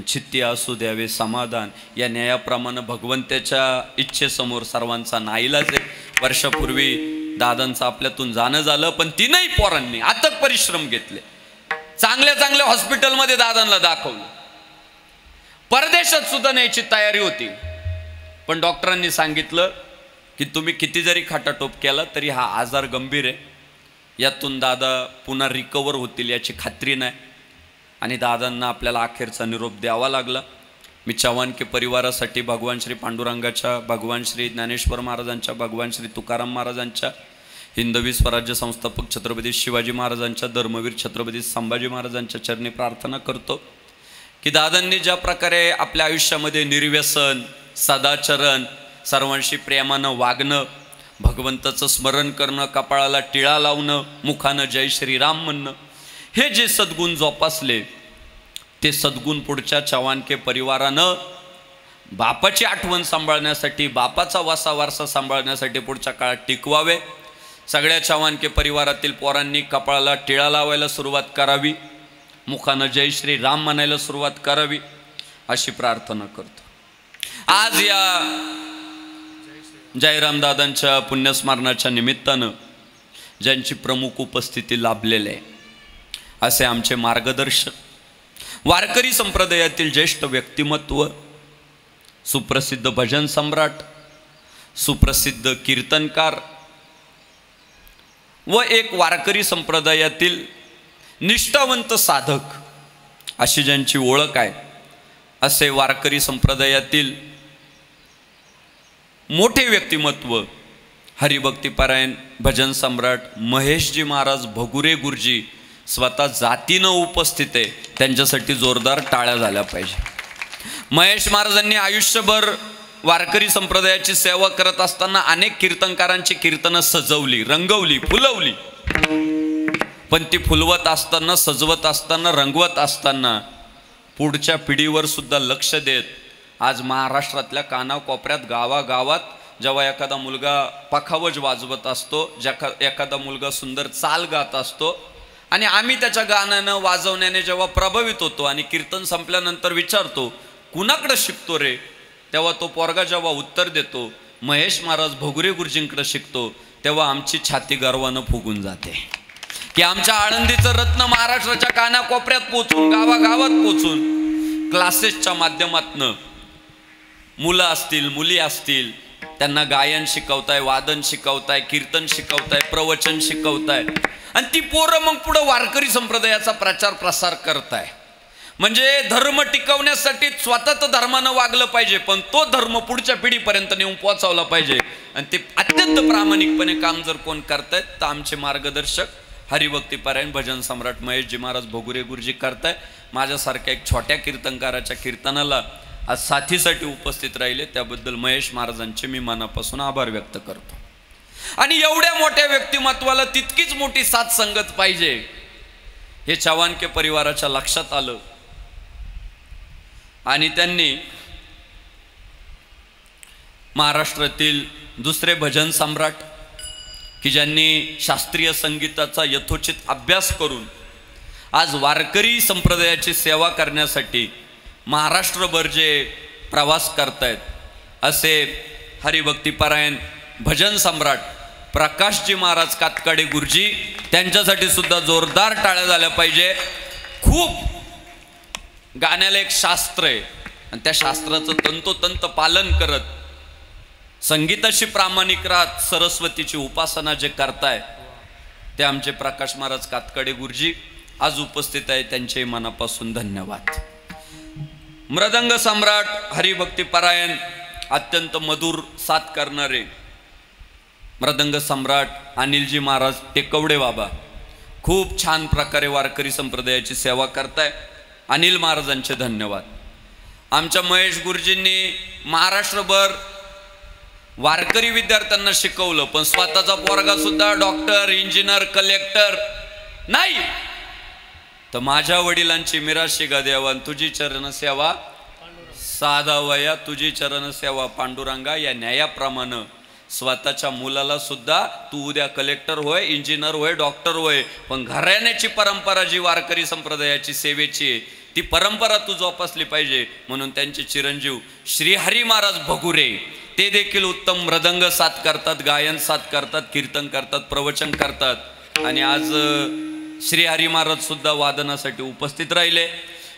चित्ती असू द्यावे समाधान. या न्यायाप्रमाणे भगवंताच्या इच्छेसमोर सर्वांचा नाईलाज आहे. वर्षापूर्वी दादांचं आपल्यातून जाणं झालं, पण 3ही पोरांनी अथक परिश्रम घेतले. चांगल्या चांगल्या हॉस्पिटलमध्ये दादांना दाखवलं. परदेशात सुद्धा न्यायची तयारी होती, पण डॉक्टरांनी सांगितलं की तुम्ही किती जरी खाटाटोप केला तरी हा आजार गंभीर आहे, यातून दादा पुन्हा रिकवर होतील याची खात्री नाही. आणि दादांना आपल्याला अखेरचा निरोप द्यावा लागला. मी चव्हाणके परिवारासाठी भगवान श्री पांडुरंगाच्या, भगवान श्री ज्ञानेश्वर महाराजांच्या, भगवान श्री तुकाराम महाराजांच्या, हिंदवी स्वराज्य संस्थापक छत्रपती शिवाजी महाराजांच्या, धर्मवीर छत्रपती संभाजी महाराजांच्या चरणी प्रार्थना करतो की दादांनी ज्या प्रकारे आपल्या आयुष्यामध्ये निर्व्यसन, सदाचरण, सर्वांशी प्रेमानं वागणं, भगवंताचं स्मरण करणं, कपाळाला टिळा लावणं, मुखानं जय श्रीराम म्हणणं, हे जे सद्गुण जोपासले ते सद्गुण पुढच्या चव्हाणके परिवारानं बापाची आठवण सांभाळण्यासाठी, बापाचा वारसा सांभाळण्यासाठी पुढच्या काळात टिकवावे. सगळ्या चव्हाणके परिवारातील पोरांनी कपाळाला टिळा लावायला सुरुवात करावी, मुखानं जय श्रीराम म्हणायला सुरुवात करावी, अशी प्रार्थना करतो. आज या जयराम दादांच्या पुण्यस्मरणाच्या निमित्तानं ज्यांची प्रमुख उपस्थिती लाभलेली आहे असे आमचे मार्गदर्शक, वारकरी संप्रदायातील ज्येष्ठ व्यक्तिमत्व, सुप्रसिद्ध भजन सम्राट, सुप्रसिद्ध कीर्तनकार व एक वारकरी संप्रदायातील निष्ठावंत साधक अशी ज्यांची ओळख आहे, असे वारकरी संप्रदायातील मोठे व्यक्तिमत्व हरिभक्तीपरायण भजन सम्राट महेशजी महाराज भगुरे गुरुजी स्वतः जातीनं उपस्थित आहे. त्यांच्यासाठी जोरदार टाळ्या झाल्या पाहिजे. महेश महाराजांनी आयुष्यभर वारकरी संप्रदायाची सेवा करत असताना अनेक कीर्तनकारांची कीर्तनं सजवली, रंगवली, फुलवली, पण ती फुलवत असताना, सजवत असताना, रंगवत असताना पुढच्या पिढीवर सुद्धा लक्ष देत आज महाराष्ट्रातल्या कानाकोपऱ्यात, गावागावात जेव्हा एखादा मुलगा पखावज वाजवत असतो, एखादा मुलगा सुंदर चाल गात असतो आणि आम्ही त्याच्या गाण्यानं, वाजवण्याने जेव्हा प्रभावित होतो आणि कीर्तन संपल्यानंतर विचारतो कुणाकडे शिकतो रे, तेव्हा तो पोरगा जेव्हा उत्तर देतो, महेश महाराज भोगरे गुरुजींकडे शिकतो, तेव्हा आमची छाती गर्वानं फुगून जाते की आमच्या आळंदीचं रत्न महाराष्ट्राच्या कानाकोपऱ्यात पोचून, गावागावात पोचून क्लासेसच्या माध्यमातनं मुलं असतील, मुली असतील, त्यांना गायन शिकवताय, वादन शिकवताय, कीर्तन शिकवताय, प्रवचन शिकवताय, आणि ती पोरं मग पुढं वारकरी संप्रदायाचा प्रचार प्रसार करताय. म्हणजे धर्म टिकवण्यासाठी स्वतः तर धर्मानं वागलं पाहिजे, पण तो धर्म पुढच्या पिढीपर्यंत नेऊन पोहोचवला पाहिजे. आणि ते अत्यंत प्रामाणिकपणे काम जर कोण करतायत तर आमचे मार्गदर्शक हरिभक्तीपरायण भजन सम्राट महेशजी महाराज भोगरे गुरुजी करताय. माझ्यासारख्या एक छोट्या कीर्तनकाराच्या कीर्तनाला आज साथीसाठी उपस्थित राहिले, त्याबद्दल महेश महाराजांचे मी मनापासून आभार व्यक्त करतो. आणि एवढ्या मोठ्या व्यक्तिमत्वाला तितकीच मोठी साथ संगत पाहिजे हे चव्हाणके परिवाराच्या लक्षात आलं. आणि त्यांनी महाराष्ट्रातील दुसरे भजन सम्राट की ज्यांनी शास्त्रीय संगीताचा यथोचित अभ्यास करून आज वारकरी संप्रदायाची सेवा करण्यासाठी महाराष्ट्रभर जे प्रवास करतायत, असे हरिभक्तीपरायण भजन सम्राट प्रकाशजी महाराज कातकाडे गुरुजी, त्यांच्यासाठी सुद्धा जोरदार टाळ्या झाल्या पाहिजे. खूप गाण्याला एक शास्त्र आहे आणि त्या शास्त्राचं तंतोतंत पालन करत संगीताशी प्रामाणिक राहत सरस्वतीची उपासना जे करताय ते आमचे प्रकाश महाराज कातकाडे गुरुजी आज उपस्थित आहे, त्यांचे मनापासून धन्यवाद. मृदंग सम्राट हरिभक्तीपरायण अत्यंत मधुर साथ करणारे मृदंग सम्राट अनिलजी महाराज टेकवडे बाबा खूप छान प्रकारे वारकरी संप्रदायाची सेवा करताय. अनिल महाराजांचे धन्यवाद. आमच्या महेश गुरुजींनी महाराष्ट्रभर वारकरी विद्यार्थ्यांना शिकवलं, पण स्वतःचा पोरगा सुद्धा डॉक्टर, इंजिनियर, कलेक्टर नाही. तर माझ्या वडिलांची मिराशी गा देवा, तुझी चरण सेवा साधा वया, तुझी चरण सेवा पांडुरंगा, या न्यायाप्रमाणे स्वतःच्या मुलाला सुद्धा तू उद्या कलेक्टर होय, इंजिनियर होय, डॉक्टर होय, पण घराण्याची परंपरा जी वारकरी संप्रदायाची सेवेची आहे ती परंपरा तू जोपासली पाहिजे. म्हणून त्यांचे चिरंजीव श्री हरी महाराज भगुरे ते देखील उत्तम मृदंग साथ करतात, गायन साथ करतात, कीर्तन करतात, प्रवचन करतात. आणि आज श्री हरी महाराज सुद्धा वादनासाठी उपस्थित राहिले,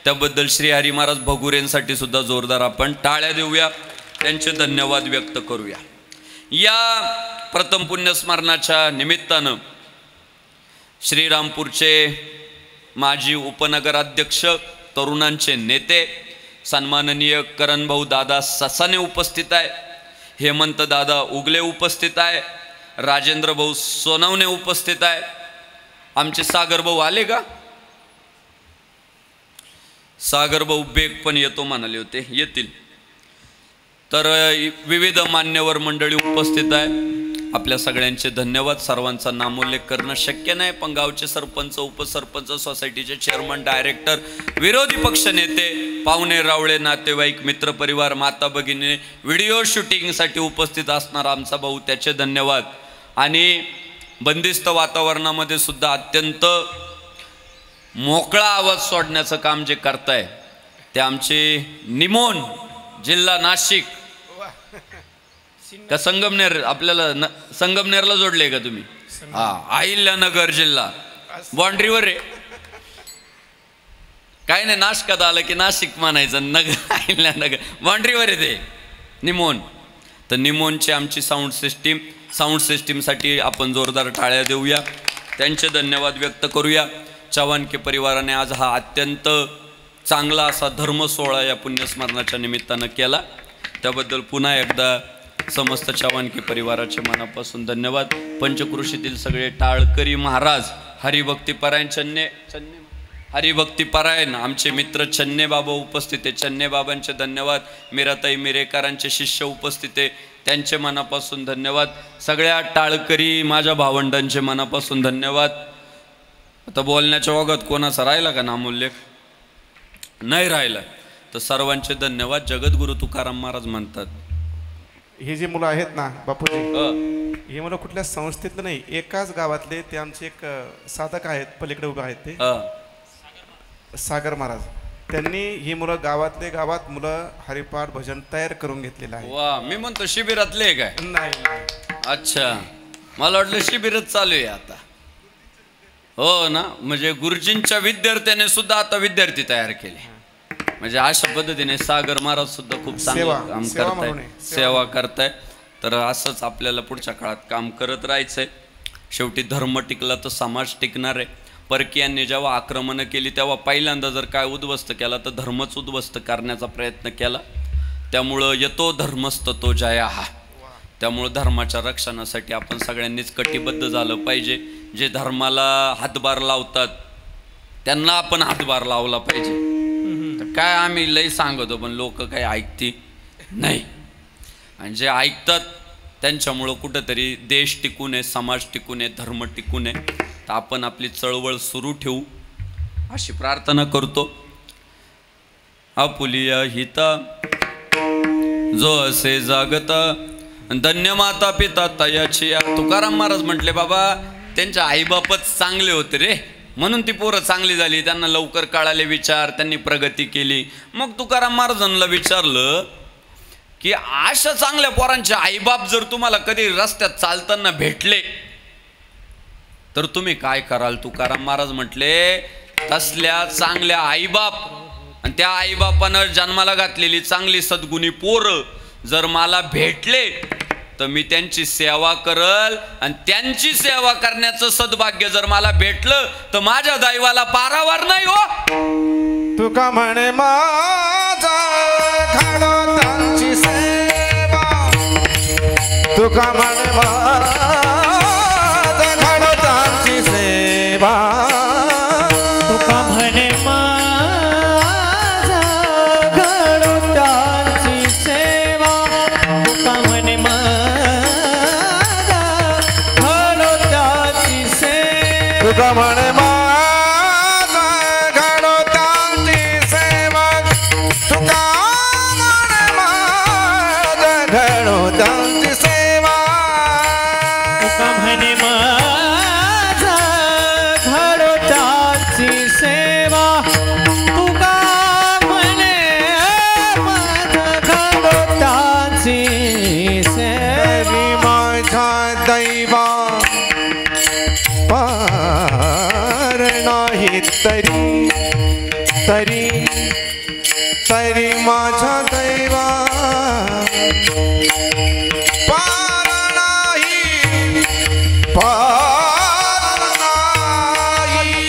त्याबद्दल श्री हरी महाराज भगुरेंसाठी सुद्धा जोरदार आपण टाळ्या देऊया, त्यांचे धन्यवाद व्यक्त करूया. या प्रथम पुण्यस्मरणाच्या निमित्तानं श्रीरामपूरचे माजी उपनगराध्यक्ष, तरुणांचे नेते सन्माननीय करणभाऊ दादा ससाने उपस्थित आहे, हेमंत दादा उगले उपस्थित आहे, राजेंद्र भाऊ सोनवणे उपस्थित आहे. आमचे सागर भाऊ आले का? सागर भाऊ बेग पण येतो म्हणाले होते, येतील. तर विविध मान्यवर मंडळी उपस्थित आहे. आपल्या सगळ्यांचे धन्यवाद. सर्वांचा नामोल्लेख करणं शक्य नाही, पण गावचे सरपंच, उपसरपंच, सोसायटीचे चेअरमन, डायरेक्टर, विरोधी पक्ष नेते, पाहुणे रावळे, नातेवाईक, मित्रपरिवार, माता भगिनी, व्हिडिओ शूटिंगसाठी उपस्थित असणारा आमचा भाऊ, त्याचे धन्यवाद. आणि बंदिस्त वातावरणामध्ये सुद्धा अत्यंत मोकळा आवाज सोडण्याचं काम जे करताय ते आमचे निमोन, जिल्हा नाशिक का संगमनेर, आपल्याला संगमनेरला जोडले का तुम्ही? हा, अहिल्यानगर जिल्हा बाउंड्रीवर आहे. काय नाही, नाशकात आलं की नाशिक म्हणायचं, नगर अहिल्यानगर बाउंड्रीवर आहे ते निमोन. तर निमोनची आमची साऊंड सिस्टीमसाठी आपण जोरदार टाळ्या देऊया, त्यांचे धन्यवाद व्यक्त करूया. चव्हाणके परिवाराने आज हा अत्यंत चांगला असा धर्म सोहळा या पुण्यस्मरणाच्या निमित्तानं केला, त्याबद्दल पुन्हा एकदा समस्त चव्हाणके परिवाराचे मनापासून धन्यवाद. पंचकृषीतील सगळे टाळकरी महाराज, हरिभक्तीपरायण हरिभक्तीपरायण आमचे मित्र चन्ने बाबा उपस्थित आहे, चन्ने बाबांचे धन्यवाद. मीराताई मिरेकरांचे शिष्य उपस्थित आहे, त्यांचे मनापासून धन्यवाद. सगळ्या टाळकरी माझ्या भावंडांचे मनापासून धन्यवाद. आता बोलण्याच्या ओघात कोणाचा राहिला का नामोल्लेख? नाही राहिला. तर सर्वांचे धन्यवाद. जगद्गुरु तुकाराम महाराज म्हणतात, हे जे मुलं आहेत ना बापूजी, हे मुलं कुठल्या संस्थेतलं नाही, एकाच गावातले. ते आमचे एक साधक आहेत, पलीकडे उभे आहेत, ते सागर महाराज. त्यांनी ही मुलं गावातले गावात मुलं हरिपाठ भजन तयार करून घेतलेलं आहे. वा, मी म्हणतो शिबिरातले काय? नाही, अच्छा, मला वाटलं शिबिरच चालू आहे आता. हो ना, म्हणजे गुरुजींच्या विद्यार्थ्याने सुद्धा आता विद्यार्थी तयार केले. म्हणजे अशा पद्धतीने सागर महाराज सुद्धा खूप चांगलं काम करताय, सेवा करताय. तर असंच आपल्याला पुढच्या काळात काम करत राहायचंय. शेवटी धर्म टिकला तर समाज टिकणार आहे. परकीयांनी जेव्हा आक्रमणं केली तेव्हा पहिल्यांदा जर काय उद्ध्वस्त केला तर धर्मच उद्ध्वस्त करण्याचा प्रयत्न केला. त्यामुळं येतो धर्मस्थ तो जया हा. त्यामुळं धर्माच्या रक्षणासाठी आपण सगळ्यांनीच कटिबद्ध झालं पाहिजे. जे धर्माला हातभार लावतात त्यांना आपण हातभार लावला पाहिजे. तर काय आम्ही लई सांगतो पण लोक काही ऐकती नाही. आणि जे ऐकतात त्यांच्यामुळं कुठंतरी देश टिकून आहे, समाज टिकून आहे, धर्म टिकून आहे. तर आपण आपली चळवळ सुरू ठेवू अशी प्रार्थना करतो. आपुलिया हिता जो असे जागता धन्य माता पिता तयाची. तुकाराम महाराज म्हटले बाबा त्यांचे आईबापच चांगले होते रे, म्हणून ती पोरं चांगली झाली. त्यांना लवकर कळाले विचार, त्यांनी प्रगती केली. मग तुकाराम महाराजांना विचारलं की अशा चांगल्या पोरांचे आईबाप जर तुम्हाला कधी रस्त्यात चालताना भेटले तर तुम्ही काय कराल? तुकाराम महाराज म्हटले तसल्या चांगल्या आईबाप आणि त्या आईबापानं जन्माला घातलेली चांगली सद्गुणी पोरं जर मला भेटले तर मी त्यांची सेवा करल. आणि त्यांची सेवा करण्याचं सद्भाग्य जर मला भेटलं तर माझ्या दैवाला पारावर नाही हो. तुका म्हणे माझा घडो त्यांची सेवा. तुका म्हणे माझा घडो त्यांची सेवा. तुका म्हणे माझा घडो त्यांची सेवा. तुका म्हणे माझा घडो त्यांची सेवा. तुका म्हणे माझा घडो त्यांची सेवा. तुका म्हणे माझा घडो त्यांची सेवा. तुका म्हणे माझा घडो त्यांची सेवा. तुका म्हणे माझा घडो त्यांची सेवा. तरी माझ्या दैवा पार नाही तरी तरी तरी माझ्या दैवा पार नाही पार नाही.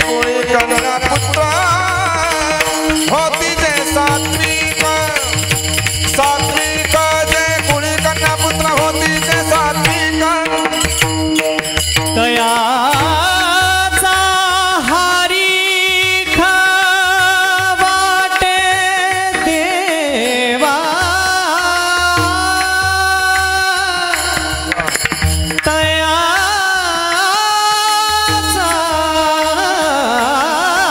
कोळी कन्या पुत्र होती जे सात्विक सात्विक जे कोळी कन्या पुत्र होती जे सात्विक. तयाचा हरी वाटे देवा. तयाचा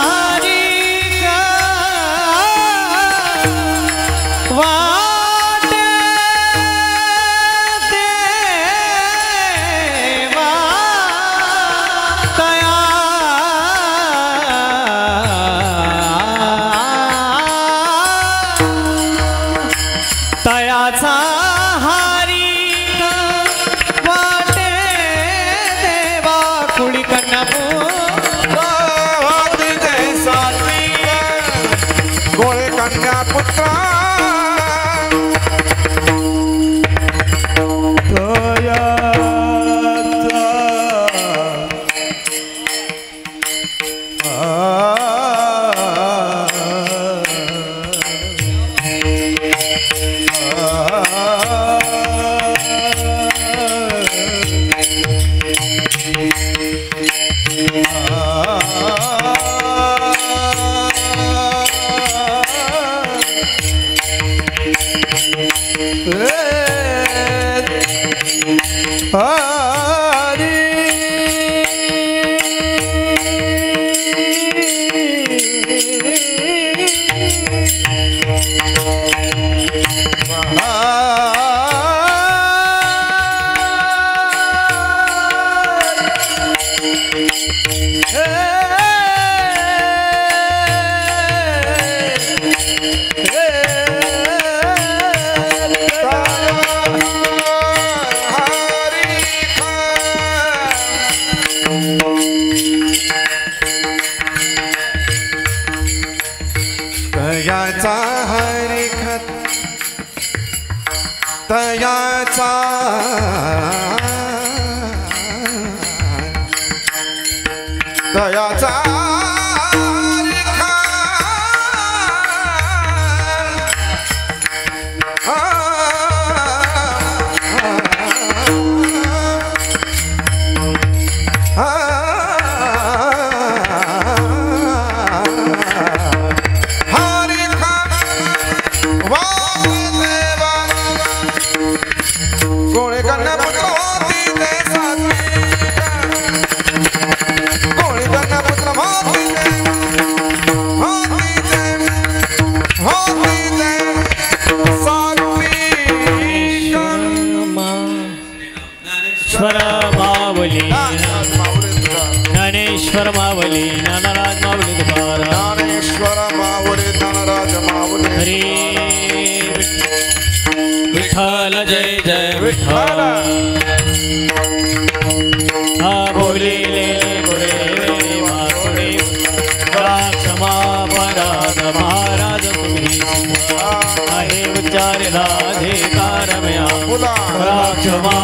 हरी वाटे देवा. तयाचा हरी वाटे देवा. कुळी कन्या होती जे सात्विक कोळी कन्या पुत्र. तयाचा तयाचा ज्ञानेश्वर मावली ज्ञानराज मावली तुकाराम ज्ञानेश्वर मावली ज्ञानराज मावली हरी विठ्ठल जय जय विठ्ठल हा बोलिले गुरे वासुडे क्षमा पराध महाराज तुम्ही आहे उच्चारिला अधिकार म्या क्षमा